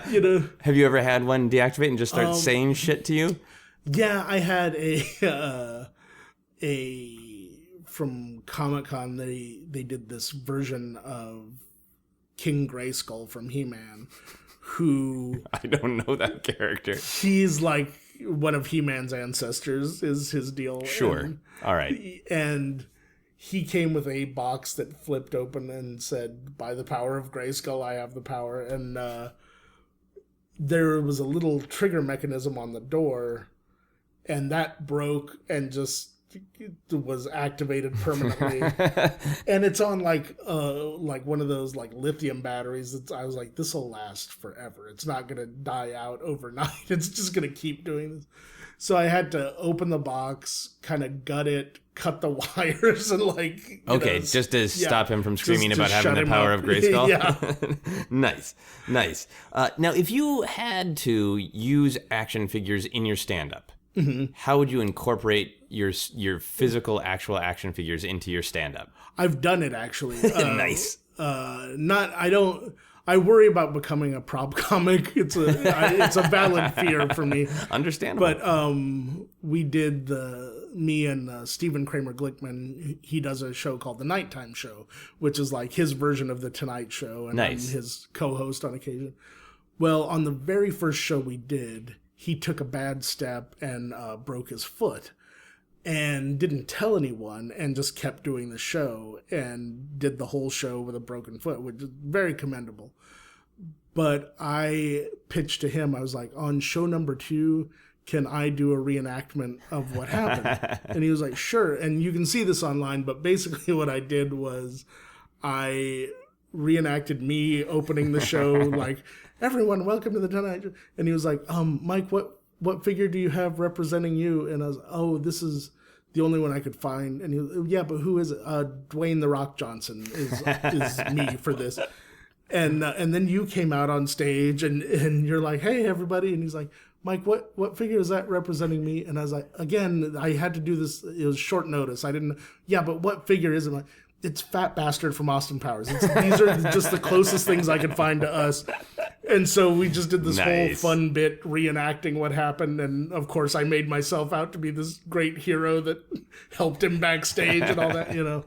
Have you ever had one deactivate and just start saying shit to you? Yeah, I had a from Comic-Con, they did this version of King Grayskull from He-Man, who... I don't know that character. He's like one of He-Man's ancestors, is his deal. Sure. All right. And he came with a box that flipped open and said, by the power of Grayskull, I have the power. And there was a little trigger mechanism on the door, and that broke and just was activated permanently. And it's on like one of those like lithium batteries. I was like, this will last forever. It's not going to die out overnight. It's just going to keep doing this. So I had to open the box, kind of gut it, cut the wires, and just to stop him from screaming about having the power of Grayskull. Yeah. Nice. Now, if you had to use action figures in your stand-up, how would you incorporate your physical, actual action figures into your stand-up? I've done it, actually. Nice. I worry about becoming a prop comic. It's a valid fear for me. Understandable. But we did me and Stephen Kramer Glickman, he does a show called The Nighttime Show, which is like his version of The Tonight Show, and I'm his co-host on occasion. Well, on the very first show we did, he took a bad step and broke his foot. And didn't tell anyone and just kept doing the show and did the whole show with a broken foot, which is very commendable. But I pitched to him, I was like, on show number 2, can I do a reenactment of what happened? And he was like, sure. And you can see this online, but basically what I did was I reenacted me opening the show, like, everyone, welcome to the Tonight Show. And he was like, Mike, what figure do you have representing you? And I was, this is the only one I could find. And he was, yeah, but who is it? Dwayne The Rock Johnson is me for this. And then you came out on stage and you're like, hey, everybody. And he's like, Mike, what figure is that representing me? And I was like, again, I had to do this. It was short notice. I didn't. Yeah, but what figure is it? Like, it's Fat Bastard from Austin Powers. These are just the closest things I could find to us. And so we just did this whole fun bit reenacting what happened. And of course, I made myself out to be this great hero that helped him backstage and all that,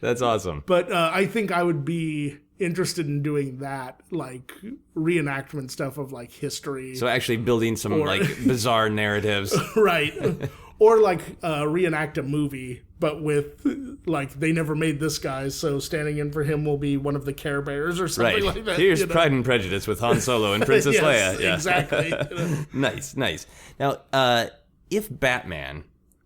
That's awesome. But I think I would be interested in doing that, like reenactment stuff of like history. So actually building some like bizarre narratives. Right. Or like reenact a movie, but with like they never made this guy, so standing in for him will be one of the Care Bears or something like that. Here's Pride and Prejudice with Han Solo and Princess yes, Leia. Yeah. Exactly. Nice. Now, if Batman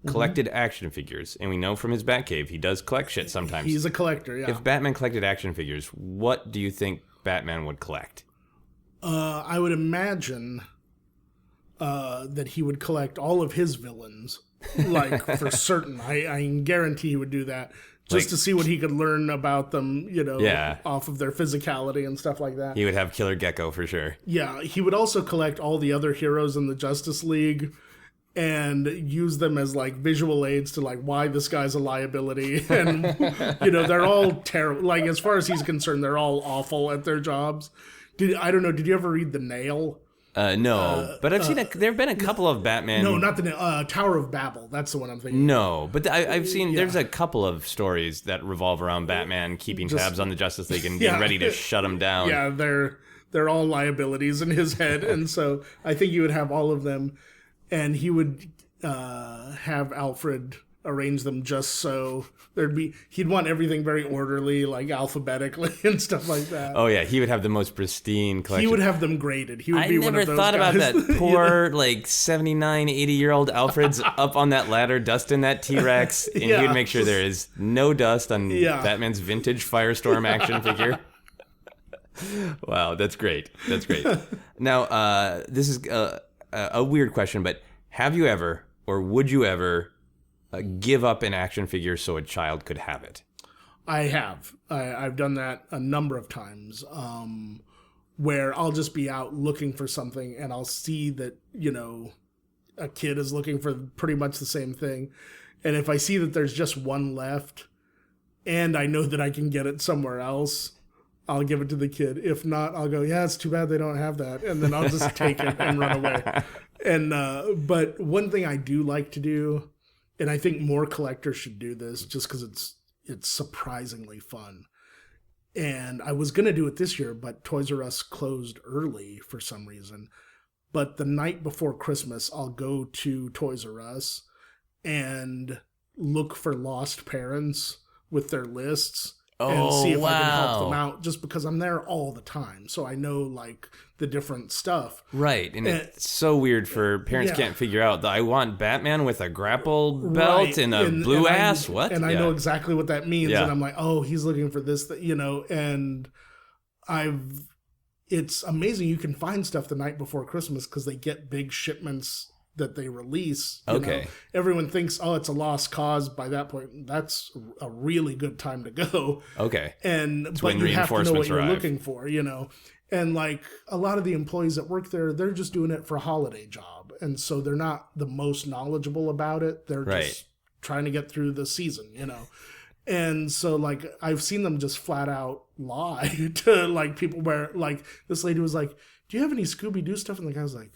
collected action figures, and we know from his Batcave he does collect shit sometimes. He's a collector, yeah. If Batman collected action figures, what do you think Batman would collect? I would imagine that he would collect all of his villains, like for certain. I can guarantee he would do that just to see what he could learn about them, off of their physicality and stuff like that. He would have Killer Gecko for sure. Yeah, he would also collect all the other heroes in the Justice League and use them as like visual aids to like why this guy's a liability. And, they're all terrible. Like as far as he's concerned, they're all awful at their jobs. I don't know, did you ever read The Nail? No, but I've seen there have been a couple of Batman. No, not the Tower of Babel. That's the one I'm thinking. No, but I've seen there's a couple of stories that revolve around Batman keeping tabs on the Justice League and getting ready to shut them down. Yeah, they're all liabilities in his head, and so I think you would have all of them, and he would have Alfred arrange them just so he'd want everything very orderly, like alphabetically and stuff like that. Oh yeah, he would have the most pristine collection. He would have them graded. He would be one of those guys. I never thought about that poor like 79, 80-year-old Alfred's up on that ladder dusting that T-Rex, and he would make sure there is no dust on Batman's vintage Firestorm action figure. Wow, that's great. Now, this is a weird question, but have you ever, or would you ever, give up an action figure so a child could have it? I have. I've done that a number of times, where I'll just be out looking for something and I'll see that, a kid is looking for pretty much the same thing. And if I see that there's just one left and I know that I can get it somewhere else, I'll give it to the kid. If not, I'll go, yeah, it's too bad they don't have that. And then I'll just take it and run away. And but one thing I do like to do, and I think more collectors should do this just because it's surprisingly fun. And I was going to do it this year, but Toys R Us closed early for some reason. But the night before Christmas, I'll go to Toys R Us and look for lost parents with their lists and see if I can help them out, just because I'm there all the time. So I know like the different stuff. Right. And it's so weird for parents can't figure out I want Batman with a grapple belt and a blue ass. What? And I know exactly what that means. And I'm like, oh, he's looking for this, and it's amazing. You can find stuff the night before Christmas because they get big shipments that they release. Okay. Everyone thinks, oh, it's a lost cause by that point. That's a really good time to go. Okay. But you have to know what you're looking for, And like a lot of the employees that work there, they're just doing it for a holiday job. And so they're not the most knowledgeable about it. They're just trying to get through the season, And so like I've seen them just flat out lie to like people where like this lady was like, do you have any Scooby-Doo stuff? And the guy was like,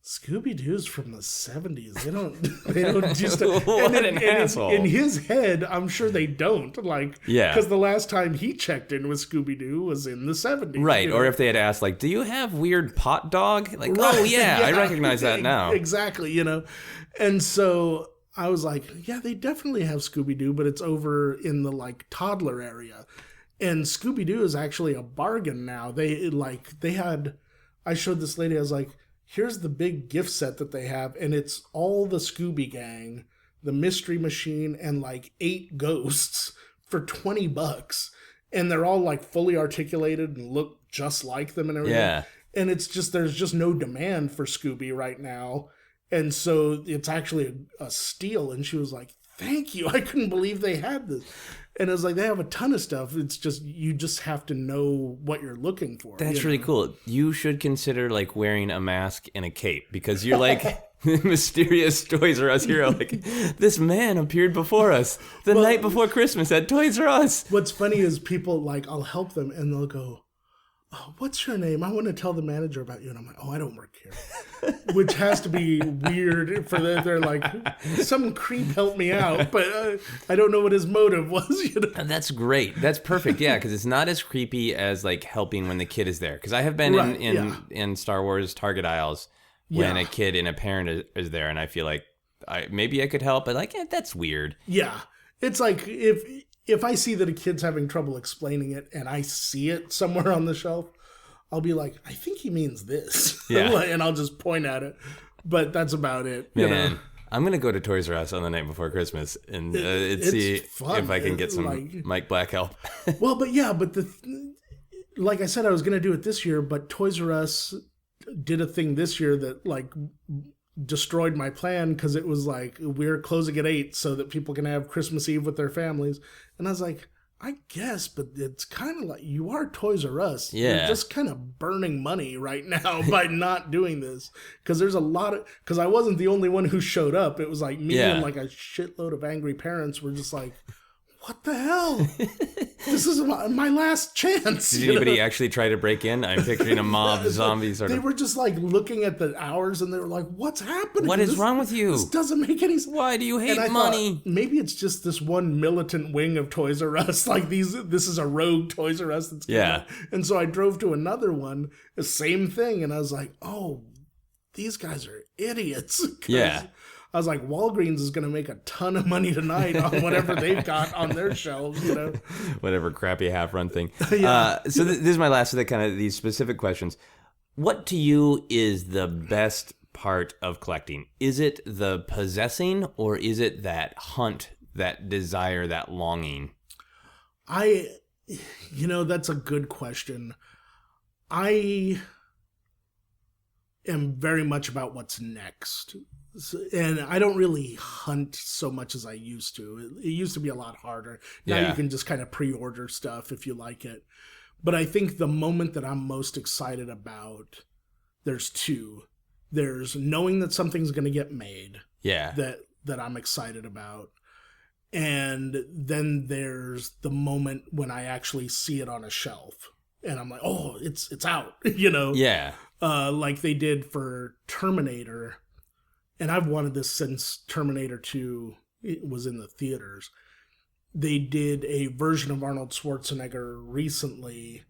Scooby-Doo's from the 70s. They don't do stuff. What an asshole. In his head, I'm sure they don't. Because the last time he checked in with Scooby-Doo was in the 70s. Right. Or if they had asked, do you have weird pot dog? Like, oh, yeah, I recognize that now. Exactly, And so I was like, yeah, they definitely have Scooby-Doo, but it's over in the, toddler area. And Scooby-Doo is actually a bargain now. I showed this lady, I was like, here's the big gift set that they have, and it's all the Scooby Gang, the Mystery Machine, and 8 ghosts for $20. And they're all fully articulated and look just like them and everything. Yeah. And it's just, there's just no demand for Scooby right now. And so it's actually a steal. And she was like, thank you. I couldn't believe they had this. And it was like, they have a ton of stuff. It's just, you just have to know what you're looking for. That's really cool. You should consider like wearing a mask and a cape, because you're like mysterious Toys R Us hero. Like, this man appeared before us the night before Christmas at Toys R Us. What's funny is people, like, I'll help them and they'll go, oh, what's your name? I want to tell the manager about you. And I'm like, oh, I don't work here. Which has to be weird for them. They're like, some creep helped me out, but I don't know what his motive was. You know? And that's great. That's perfect. Yeah, because it's not as creepy as like helping when the kid is there. Because I have been in Star Wars Target aisles when a kid and a parent is there, and I feel like maybe I could help, but like, that's weird. Yeah. It's like if I see that a kid's having trouble explaining it and I see it somewhere on the shelf, I'll be like, I think he means this. Yeah. And I'll just point at it. But that's about it. Man, I'm going to go to Toys R Us on the night before Christmas and see fun. if I can get some Mike Black help. Well, but like I said, I was going to do it this year, but Toys R Us did a thing this year that like destroyed my plan, because it was like, we're closing at 8 so that people can have Christmas Eve with their families. And I was like, I guess, but it's kind of like, you are Toys R Us. Yeah. You're just kind of burning money right now by not doing this. Because there's because I wasn't the only one who showed up. It was like me and like a shitload of angry parents were just like, what the hell? This is my last chance. Did anybody actually try to break in? I'm picturing a mob zombie sort of. They were just like looking at the hours and they were like, what's happening? What is wrong with you? This doesn't make any sense. Why do you hate and I money? Thought, maybe it's just this one militant wing of Toys R Us. Like this is a rogue Toys R Us that's coming out. And so I drove to another one, the same thing. And I was like, oh, these guys are idiots. Yeah. I was like, Walgreens is going to make a ton of money tonight on whatever they've got on their shelves, you know? Whatever crappy half-run thing. So this is my last of the kind of these specific questions. What to you is the best part of collecting? Is it the possessing, or is it that hunt, that desire, that longing? That's a good question. I am very much about what's next. And I don't really hunt so much as I used to. It used to be a lot harder. Now you can just kind of pre-order stuff if you like it. But I think the moment that I'm most excited about, there's two. There's knowing that something's going to get made. Yeah. That I'm excited about. And then there's the moment when I actually see it on a shelf. And I'm like, oh, it's out, you know? Yeah. Like they did for Terminator. And I've wanted this since Terminator 2 was in the theaters. They did a version of Arnold Schwarzenegger recently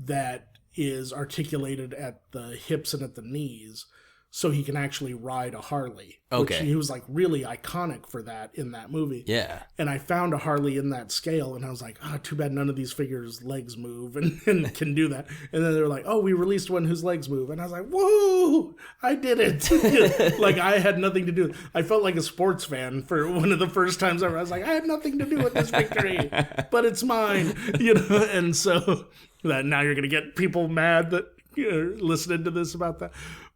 that is articulated at the hips and at the knees, so he can actually ride a Harley. Okay. Which he was like really iconic for that in that movie. Yeah. And I found a Harley in that scale, and I was like, too bad none of these figures' legs move and can do that. And then they were like, oh, we released one whose legs move. And I was like, whoa, I did it. Like I had nothing to do. I felt like a sports fan for one of the first times ever. I was like, I had nothing to do with this victory, but it's mine. You know, and so that now you're going to get people mad that listening to this about that.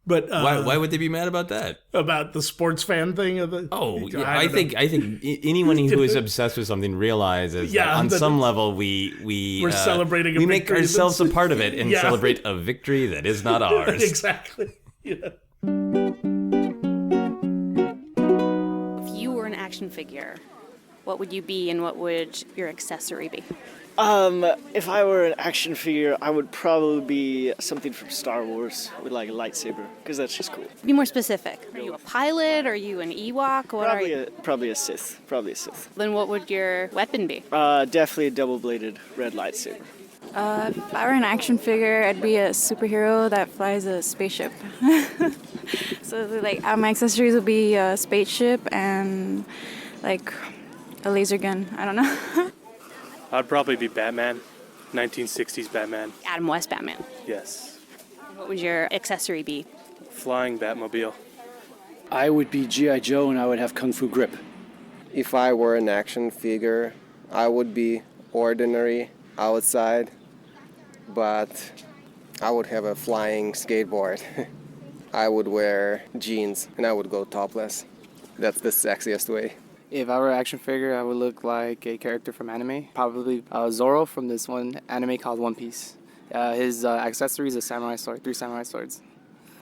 But why would they be mad about that? About the sports fan thing? I think anyone who is obsessed with something realizes that on some level we're celebrating. We make ourselves a part of it and celebrate a victory that is not ours. Exactly. Yeah. If you were an action figure, what would you be, and what would your accessory be? If I were an action figure, I would probably be something from Star Wars with like a lightsaber, because that's just cool. Be more specific. Are you a pilot? Are you an Ewok? What are you? Probably a Sith. Then what would your weapon be? Definitely a double-bladed red lightsaber. If I were an action figure, I'd be a superhero that flies a spaceship. So like my accessories would be a spaceship and like a laser gun. I don't know. I'd probably be Batman, 1960s Batman. Adam West Batman. Yes. What would your accessory be? Flying Batmobile. I would be G.I. Joe and I would have Kung Fu grip. If I were an action figure, I would be ordinary outside, but I would have a flying skateboard. I would wear jeans and I would go topless. That's the sexiest way. If I were an action figure, I would look like a character from anime. Probably Zoro from this one anime called One Piece. His accessories, a samurai sword, 3 samurai swords.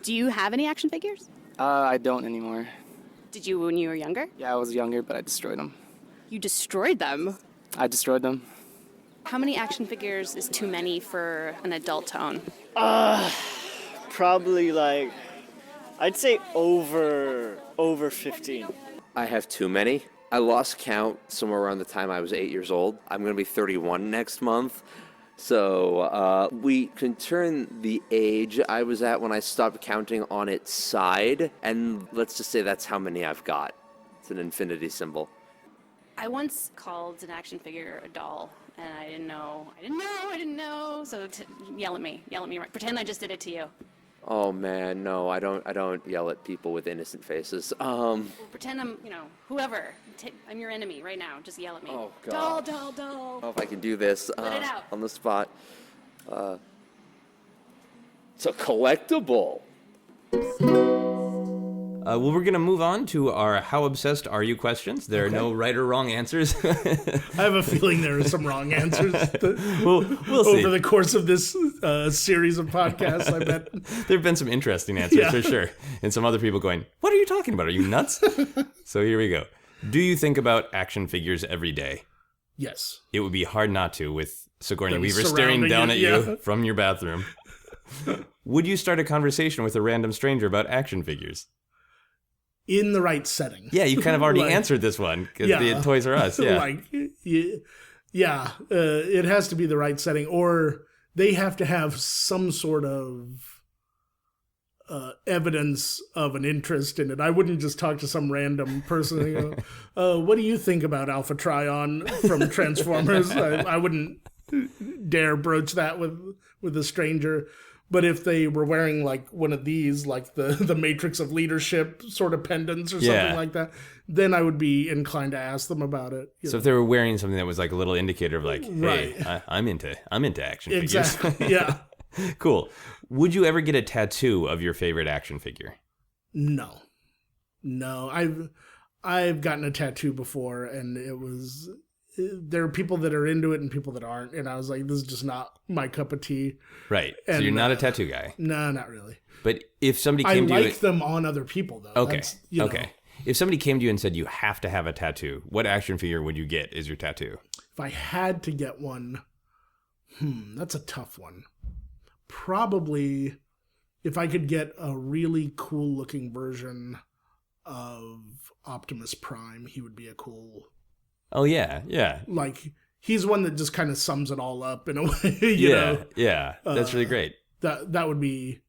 Do you have any action figures? I don't anymore. Did you when you were younger? Yeah, I was younger, but I destroyed them. You destroyed them? I destroyed them. How many action figures is too many for an adult to own? Probably like, I'd say over 15. I have too many. I lost count somewhere around the time I was 8 years old. I'm going to be 31 next month. So we can turn the age I was at when I stopped counting on its side. And let's just say that's how many I've got. It's an infinity symbol. I once called an action figure a doll, and I didn't know. So yell at me. Pretend I just did it to you. Oh man, no, I don't yell at people with innocent faces. Pretend I'm, whoever. I'm your enemy right now. Just yell at me. Oh God. Doll. I don't know if I can do this Let it out. on the spot. It's a collectible. Well, we're going to move on to our How Obsessed Are You questions. There are no right or wrong answers. I have a feeling there are some wrong answers we'll see. over the course of this series of podcasts, I bet. There have been some interesting answers, for sure. And some other people going, what are you talking about? Are you nuts? So here we go. Do you think about action figures every day? Yes. It would be hard not to with Sigourney Them Weaver staring down at you, you from your bathroom. Would you start a conversation with a random stranger about action figures? In the right setting. Yeah, you kind of already answered this one because the Toys R Us. Yeah, it has to be the right setting, or they have to have some sort of evidence of an interest in it. I wouldn't just talk to some random person and go, what do you think about Alpha Trion from Transformers? I wouldn't dare broach that with a stranger. But if they were wearing like one of these, like the Matrix of Leadership sort of pendants or something like that, then I would be inclined to ask them about it. So if they were wearing something that was like a little indicator of like, hey, I'm into action figures. Exactly. Yeah. Cool. Would you ever get a tattoo of your favorite action figure? No. I've gotten a tattoo before, and it was. There are people that are into it and people that aren't, and I was like, this is just not my cup of tea. Right. And, so you're not a tattoo guy. No, not really. But if somebody came to you... I like them on other people, though. Okay. Okay. If somebody came to you and said, you have to have a tattoo, what action figure would you get as your tattoo? If I had to get one, that's a tough one. Probably, if I could get a really cool-looking version of Optimus Prime, he would be a cool... Oh, yeah. Like, he's one that just kind of sums it all up in a way, you know? Yeah, that's really great. That would be,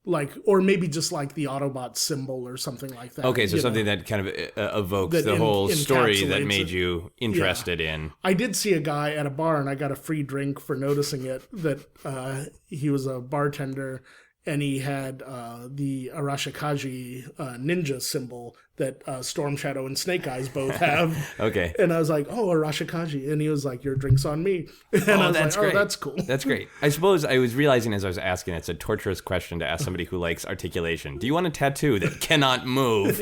like, or maybe just like the Autobot symbol or something like that. Okay, so something that kind of evokes the whole story that made you interested in. I did see a guy at a bar, and I got a free drink for noticing it, that he was a bartender, and he had the Arashikaji ninja symbol that Storm Shadow and Snake Eyes both have. Okay. And I was like, oh, Arashikaji. And he was like, your drink's on me. And I was like, great. Oh, that's cool. That's great. I suppose I was realizing as I was asking, it's a torturous question to ask somebody who likes articulation. Do you want a tattoo that cannot move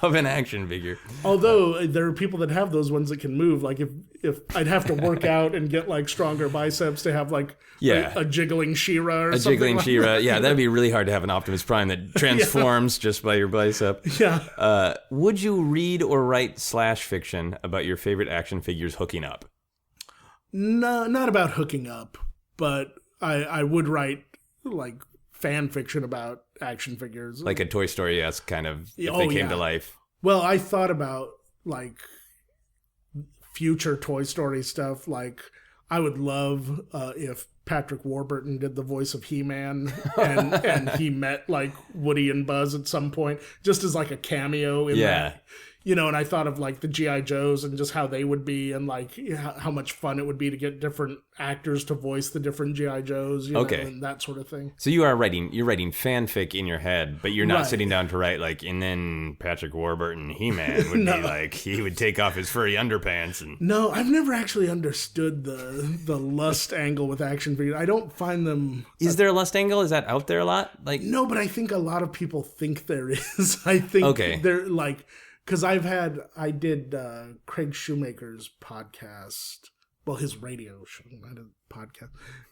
of an action figure? Although there are people that have those ones that can move. Like if I'd have to work out and get like stronger biceps to have like a jiggling She-Ra or something. A jiggling She-Ra. Yeah, that'd be really hard to have an Optimus Prime that transforms just by your bicep. Yeah. Would you read or write /fiction about your favorite action figures hooking up? No, not about hooking up, but I would write like fan fiction about action figures. Like a Toy Story-esque kind of, if they came to life. Well, I thought about like future Toy Story stuff. Like I would love if Patrick Warburton did the voice of He-Man and he met like Woody and Buzz at some point, just as like a cameo in that. You know, and I thought of like the G.I. Joes and just how they would be, and like how much fun it would be to get different actors to voice the different G.I. Joes, you know, and that sort of thing. So you're writing fanfic in your head, but you're not sitting down to write like, and then Patrick Warburton He-Man would be like, he would take off his furry underpants. And no, I've never actually understood the lust angle with action figures. I don't find them. Is there a lust angle? Is that out there a lot? Like no, but I think a lot of people think there is. I think they're like. Because I did Craig Shoemaker's podcast. Well, his radio show, not a podcast.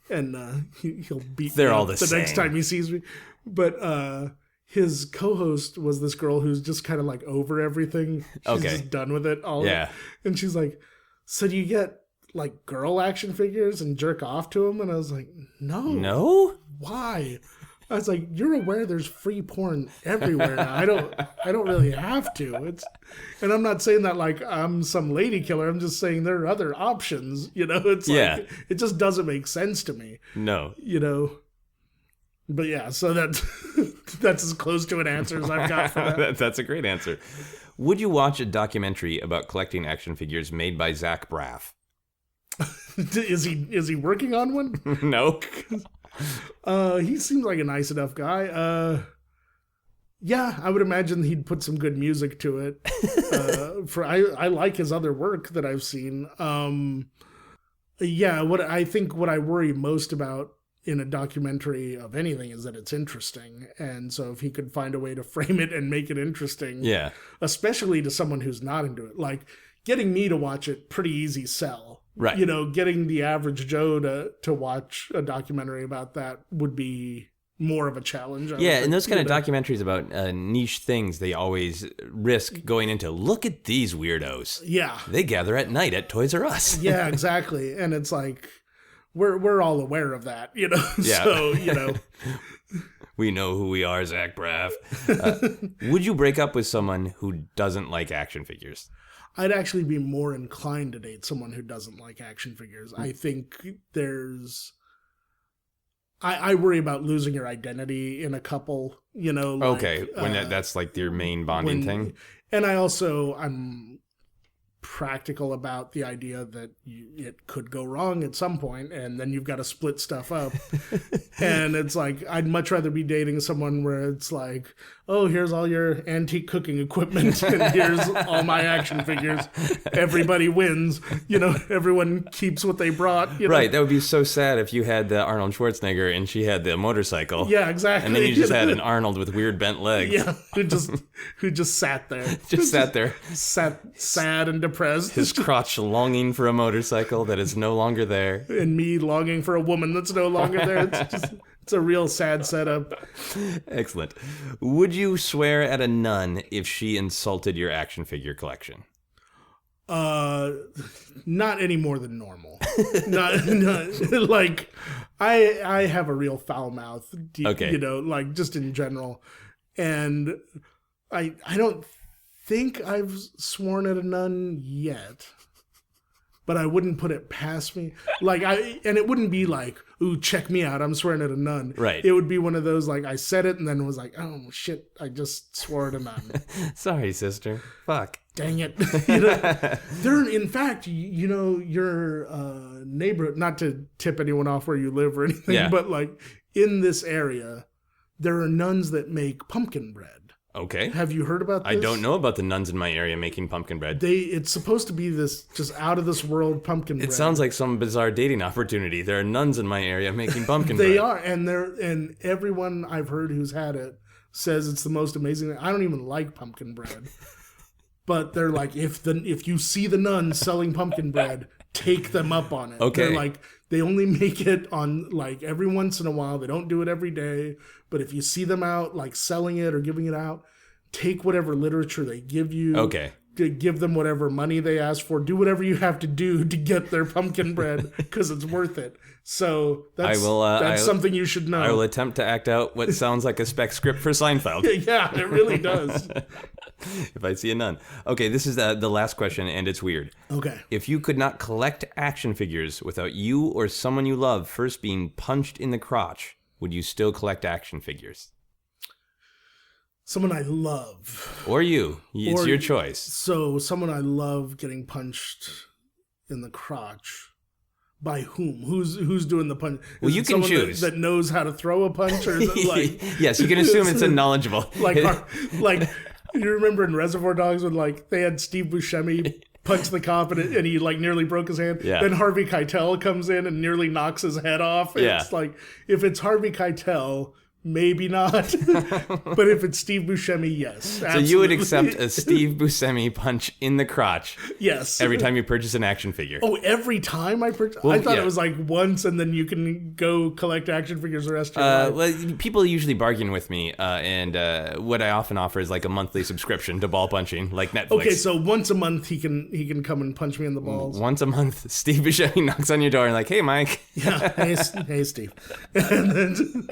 And he'll beat They're me all up the the same. next time he sees me. But his co-host was this girl who's just kind of like over everything. She's just done with it all. Yeah. And she's like, so do you get like girl action figures and jerk off to them? And I was like, no. No? Why? I was like, you're aware there's free porn everywhere now. I don't really have to. And I'm not saying that like I'm some lady killer. I'm just saying there are other options. It's like it just doesn't make sense to me. No. But yeah, so that's as close to an answer as I've got for that. That's a great answer. Would you watch a documentary about collecting action figures made by Zach Braff? Is he working on one? No. He seems like a nice enough guy. Yeah, I would imagine he'd put some good music to it. I like his other work that I've seen. Yeah, what I worry most about in a documentary of anything is that it's interesting. And so if he could find a way to frame it and make it interesting, especially to someone who's not into it, like getting me to watch it, pretty easy sell. Right. Getting the average Joe to watch a documentary about that would be more of a challenge. And those kind of documentaries about niche things, they always risk going into, look at these weirdos. Yeah. They gather at night at Toys R Us. Yeah, exactly. And it's like, we're all aware of that, Yeah. So, We know who we are, Zach Braff. Would you break up with someone who doesn't like action figures? I'd actually be more inclined to date someone who doesn't like action figures. I think I worry about losing your identity in a couple, Okay, when that's like your main bonding thing. And I'm practical about the idea that it could go wrong at some point, and then you've got to split stuff up. And it's like, I'd much rather be dating someone where it's like, oh, here's all your antique cooking equipment, and here's all my action figures. Everybody wins. Everyone keeps what they brought. Right, that would be so sad if you had the Arnold Schwarzenegger and she had the motorcycle. Yeah, exactly. And then you just had an Arnold with weird bent legs. Yeah, who just sat there. Sat sad and depressed. His crotch longing for a motorcycle that is no longer there. And me longing for a woman that's no longer there. It's a real sad setup. Excellent. Would you swear at a nun if she insulted your action figure collection? Not any more than normal. not like I have a real foul mouth. Okay. Like just in general, and I don't think I've sworn at a nun yet, but I wouldn't put it past me. And it wouldn't be like, ooh, check me out, I'm swearing at a nun. Right. It would be one of those, like, I said it and then was like, oh, shit, I just swore at a nun. Sorry, sister. Fuck. Dang it. In fact, your neighborhood, not to tip anyone off where you live or anything, but like in this area, there are nuns that make pumpkin bread. Okay. Have you heard about this? I don't know about the nuns in my area making pumpkin bread. It's supposed to be this just out of this world pumpkin bread. It sounds like some bizarre dating opportunity. There are nuns in my area making pumpkin bread. They are, and everyone I've heard who's had it says it's the most amazing thing. I don't even like pumpkin bread. But they're like, if you see the nuns selling pumpkin bread, take them up on it. Okay. They're like, they only make it on like every once in a while. They don't do it every day. But if you see them out like selling it or giving it out, take whatever literature they give you. Okay. Give them whatever money they ask for. Do whatever you have to do to get their pumpkin bread because it's worth it. So that's something you should know. I will attempt to act out what sounds like a spec script for Seinfeld. Yeah, it really does. If I see a nun. Okay, this is the last question, and it's weird. Okay. If you could not collect action figures without you or someone you love first being punched in the crotch, would you still collect action figures? Someone I love. Or you. It's your choice. So someone I love getting punched in the crotch. By whom? Who's doing the punch? Well, you can choose. That knows how to throw a punch? Or is it like... Yes, you can assume it's a knowledgeable. like you remember in Reservoir Dogs when like they had Steve Buscemi punch the cop and he like nearly broke his hand. Yeah. Then Harvey Keitel comes in and nearly knocks his head off. And Yeah. It's like, if it's Harvey Keitel maybe not. But if it's Steve Buscemi, yes. Absolutely. So you would accept a Steve Buscemi punch in the crotch? Yes. Every time you purchase an action figure? Oh, every time I purchase? I thought it was like once and then you can go collect action figures the rest of your life. Well, people usually bargain with me, and what I often offer is like a monthly subscription to ball punching, like Netflix. Okay, so once a month he can come and punch me in the balls. Once a month, Steve Buscemi knocks on your door and like, hey, Mike. Yeah, hey, Steve. And then...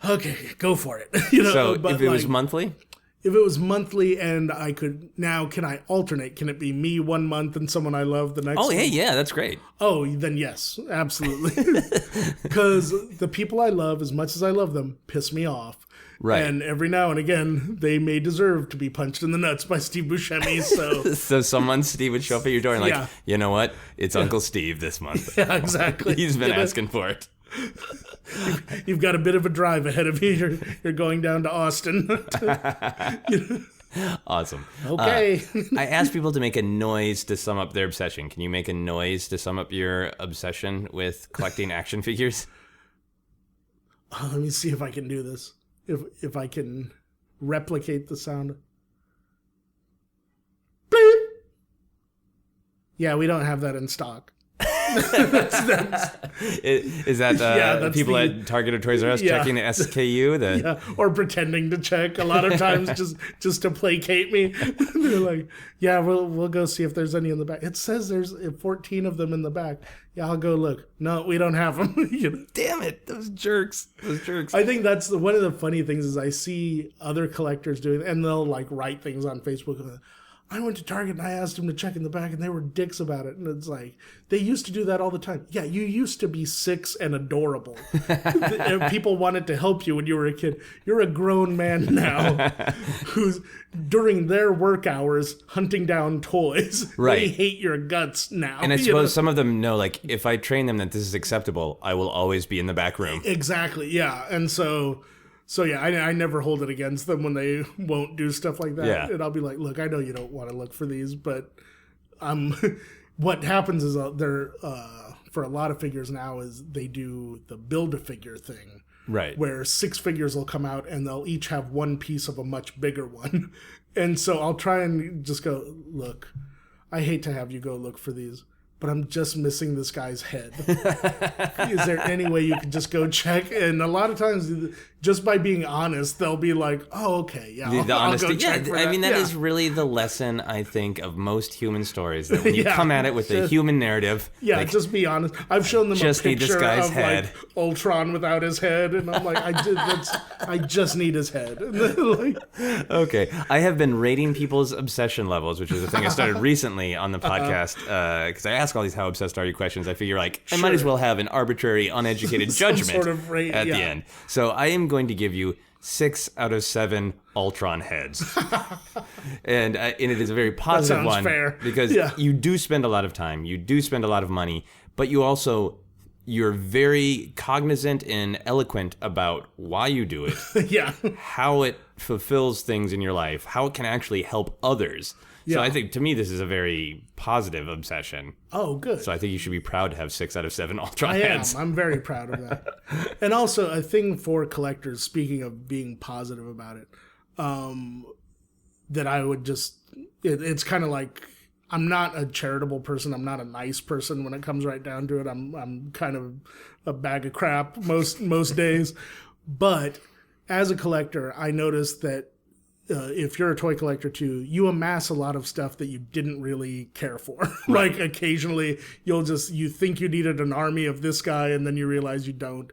Okay, go for it. So if it was monthly? If it was monthly and I could... Now, can I alternate? Can it be me 1 month and someone I love the next Oh, month? hey, yeah, that's great. Oh, then yes, absolutely. Because the people I love, as much as I love them, piss me off. Right. And every now and again, they may deserve to be punched in the nuts by Steve Buscemi, so... So someone, Steve, would show up at your door and like, you know what? It's Uncle Steve this month. Yeah, exactly. He's been asking for it. You've got a bit of a drive ahead of you. You're going down to Austin. Awesome. Okay. I asked people to make a noise to sum up their obsession. Can you make a noise to sum up your obsession with collecting action figures? Let me see if I can do this. If I can replicate the sound. Bleep. Yeah, we don't have that in stock. Is that people at Target or Toys R Us checking the SKU? Yeah, or pretending to check a lot of times just to placate me. They're like, yeah, we'll go see if there's any in the back. It says there's 14 of them in the back. Yeah, I'll go look. No, we don't have them. Damn it, those jerks. I think that's one of the funny things is I see other collectors doing, and they'll like write things on Facebook. I went to Target and I asked them to check in the back and they were dicks about it. And it's like, they used to do that all the time. Yeah, you used to be 6 and adorable. People wanted to help you when you were a kid. You're a grown man now who's, during their work hours, hunting down toys. Right. They hate your guts now. And I suppose some of them know, like, if I train them that this is acceptable, I will always be in the back room. Exactly, yeah. And so yeah, I never hold it against them when they won't do stuff like that. Yeah. And I'll be like, look, I know you don't want to look for these, but what happens is they're for a lot of figures now is they do the Build-A-Figure thing. Right. Where 6 figures will come out and they'll each have one piece of a much bigger one. And so I'll try and just go, look, I hate to have you go look for these, but I'm just missing this guy's head. Is there any way you could just go check? And a lot of times, just by being honest, they'll be like, oh, okay, yeah, I'll go check for that. I mean, that is really the lesson, I think, of most human stories, that when you come at it with a human narrative... Yeah, like, just be honest. I've shown them a picture of head. Like Ultron without his head, and I'm like, I just need his head. Like, okay, I have been rating people's obsession levels, which is a thing I started recently on the podcast, because I ask all these how obsessed are you questions. I figure I might as well have an arbitrary, uneducated judgment sort of rate, at the end. So I am going to give you 6 out of 7 Ultron heads. and it is a very positive one. Fair. Because you do spend a lot of time, you do spend a lot of money, but you're very cognizant and eloquent about why you do it. Yeah. How it fulfills things in your life, how it can actually help others. So I think, to me, this is a very positive obsession. Oh, good. So I think you should be proud to have 6 out of 7 Ultron heads. I'm very proud of that. And also, a thing for collectors, speaking of being positive about it, that I would just... It's kind of like... I'm not a charitable person. I'm not a nice person when it comes right down to it. I'm kind of a bag of crap most days. But as a collector, I noticed that if you're a toy collector too, you amass a lot of stuff that you didn't really care for. Right. Like occasionally you think you needed an army of this guy and then you realize you don't.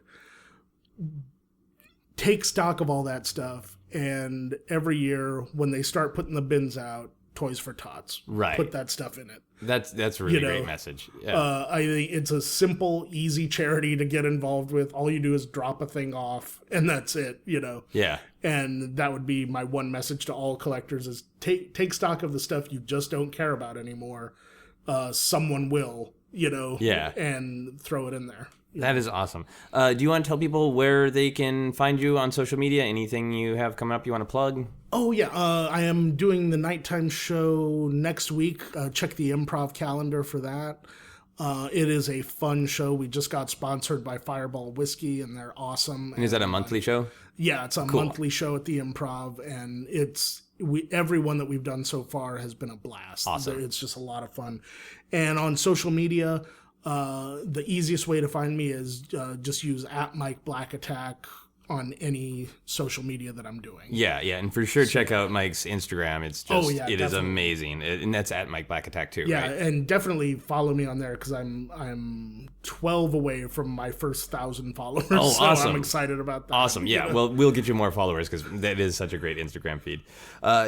Take stock of all that stuff, and every year when they start putting the bins out, Toys for Tots. Right. Put that stuff in it. That's a really great message. Yeah. I think it's a simple, easy charity to get involved with. All you do is drop a thing off, and that's it, Yeah. And that would be my one message to all collectors is take stock of the stuff you just don't care about anymore. Someone will, and throw it in there. That is awesome. Do you want to tell people where they can find you on social media? Anything you have coming up you want to plug? Oh, yeah. I am doing the nighttime show next week. Check the improv calendar for that. It is a fun show. We just got sponsored by Fireball Whiskey, and they're awesome. And is that a monthly show? Yeah, it's a monthly show at the Improv, and every one that we've done so far has been a blast. Awesome. It's just a lot of fun. And on social media, the easiest way to find me is just use @MikeBlackAttack on any social media that I'm doing. Yeah, and for sure check out Mike's Instagram. It's just, it is amazing. And that's @MikeBlackAttack too, yeah, right? and definitely follow me on there because I'm 12 away from my first 1,000 followers. Oh, so awesome. I'm excited about that. Awesome, yeah. Well, we'll get you more followers because that is such a great Instagram feed.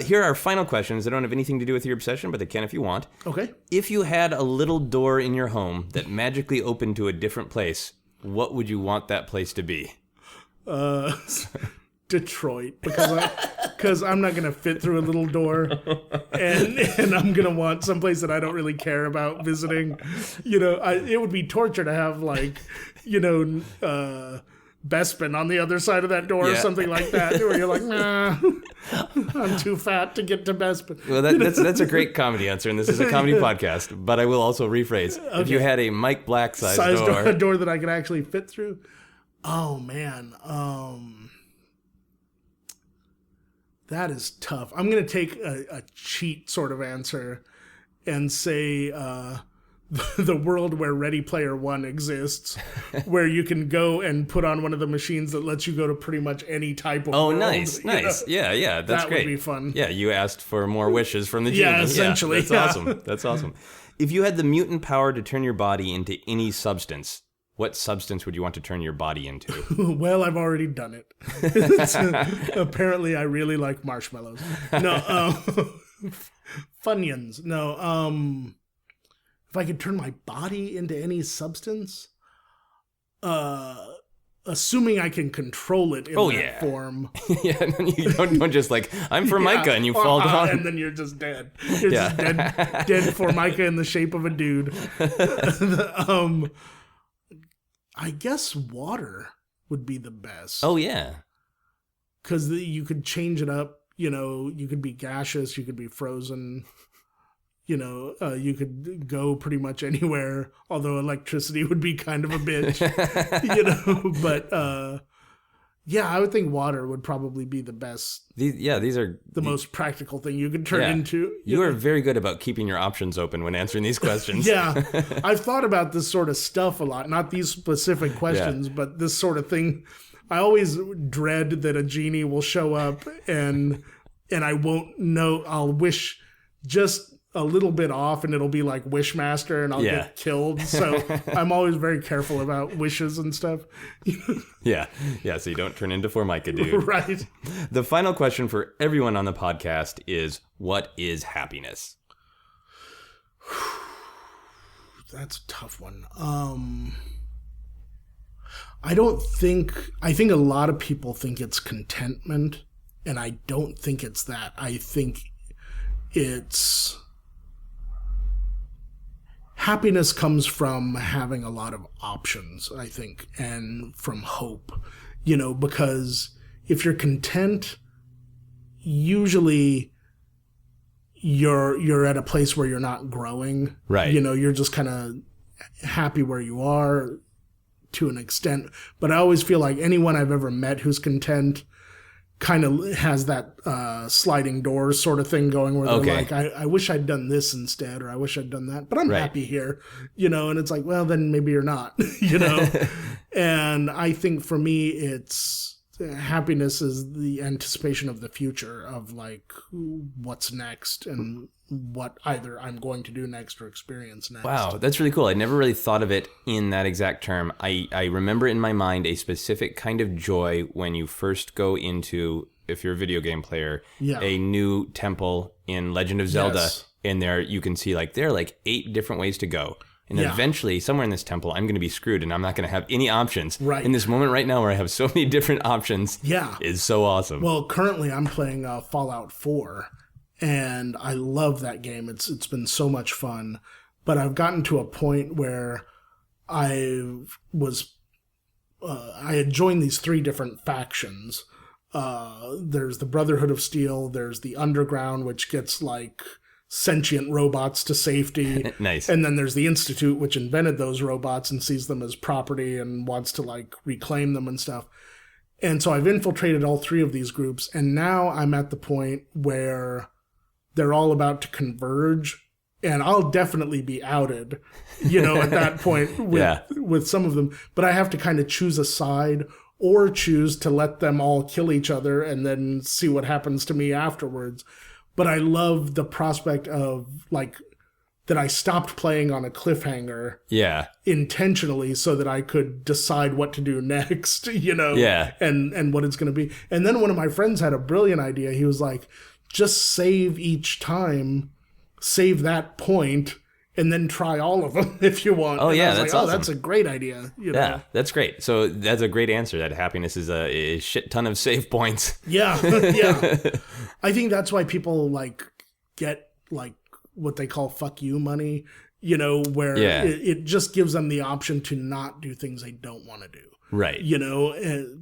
Here are our final questions. They don't have anything to do with your obsession, but they can if you want. Okay. If you had a little door in your home that magically opened to a different place, what would you want that place to be? Detroit, because I'm not gonna fit through a little door, and I'm gonna want someplace that I don't really care about visiting. It would be torture to have Bespin on the other side of that door or something like that, where you're like, nah, I'm too fat to get to Bespin. Well, that's a great comedy answer, and this is a comedy podcast. But I will also rephrase: if you had a Mike Black size door, a door that I could actually fit through. Oh man, that is tough. I'm gonna take a cheat sort of answer and say the world where Ready Player One exists, where you can go and put on one of the machines that lets you go to pretty much any type of world. Nice. Yeah, that's great. That would be fun. Yeah, you asked for more wishes from the genie. Yeah, essentially. That's awesome. If you had the mutant power to turn your body into any substance, what substance would you want to turn your body into? Well, I've already done it. Apparently, I really like marshmallows. No, Funyuns. No, if I could turn my body into any substance, assuming I can control it in that form. Yeah, you don't just I'm Formica and you fall down. And then you're just dead. You're just dead Formica in the shape of a dude. I guess water would be the best. Oh, yeah. Because you could change it up. You could be gaseous. You could be frozen. You could go pretty much anywhere. Although electricity would be kind of a bitch. But I would think water would probably be the best. These are the most practical thing you could turn into. You are very good about keeping your options open when answering these questions. Yeah. I've thought about this sort of stuff a lot. Not these specific questions, but this sort of thing. I always dread that a genie will show up and I won't know. I'll wish just a little bit off and it'll be like Wishmaster and I'll get killed. So I'm always very careful about wishes and stuff. Yeah, so you don't turn into Formica, dude. Right. The final question for everyone on the podcast is, what is happiness? That's a tough one. I think a lot of people think it's contentment, and I don't think it's that. I think it's happiness comes from having a lot of options, I think, and from hope, because if you're content, usually you're at a place where you're not growing. Right. You're just kind of happy where you are to an extent. But I always feel like anyone I've ever met who's content kind of has that sliding doors sort of thing going where they're like, I wish I'd done this instead, or I wish I'd done that, but I'm happy here, and it's like, well, then maybe you're not, And I think for me, it's happiness is the anticipation of the future of what's next and what either I'm going to do next or experience next. Wow, that's really cool. I never really thought of it in that exact term. I remember in my mind a specific kind of joy when you first go into, if you're a video game player, a new temple in Legend of Zelda. Yes. And there you can see there are 8 different ways to go. And eventually, somewhere in this temple, I'm going to be screwed and I'm not going to have any options. Right. In this moment right now where I have so many different options is so awesome. Well, currently I'm playing Fallout 4. And I love that game. It's been so much fun. But I've gotten to a point where I had joined these 3 different factions. There's the Brotherhood of Steel. There's the Underground, which gets sentient robots to safety. Nice. And then there's the Institute, which invented those robots and sees them as property and wants to like reclaim them and stuff. And so I've infiltrated all three of these groups, and now I'm at the point where they're all about to converge, and I'll definitely be outed, at that point with some of them. But I have to kind of choose a side or choose to let them all kill each other and then see what happens to me afterwards. But I love the prospect of like that I stopped playing on a cliffhanger intentionally so that I could decide what to do next, and what it's going to be. And then one of my friends had a brilliant idea. He was like, just save each time, save that point, and then try all of them if you want. Oh, and yeah, that's awesome. That's a great idea. Yeah, that's great. So that's a great answer, that happiness is a shit ton of save points. Yeah. I think that's why people like get like what they call fuck you money, where it just gives them the option to not do things they don't want to do. Right.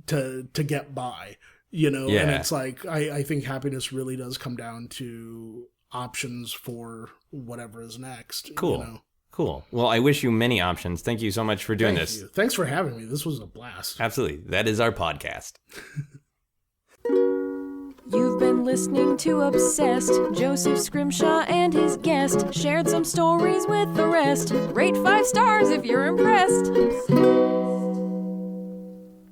To get by, and it's like, I think happiness really does come down to options for whatever is next. Cool. Cool. Well, I wish you many options. Thank you so much for doing this. Thanks for having me. This was a blast. Absolutely. That is our podcast. You've been listening to Obsessed. Joseph Scrimshaw and his guest shared some stories with the rest. Rate 5 stars if you're impressed.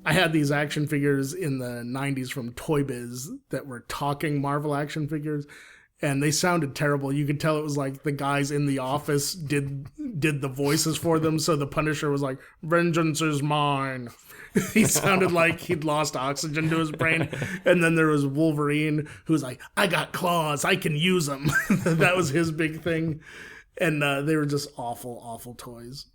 I had these action figures in the 90s from Toy Biz that were talking Marvel action figures, and they sounded terrible. You could tell it was like the guys in the office did the voices for them. So the Punisher was like, "Vengeance is mine." He sounded like he'd lost oxygen to his brain. And then there was Wolverine, who was like, "I got claws, I can use them." That was his big thing. And they were just awful, awful toys.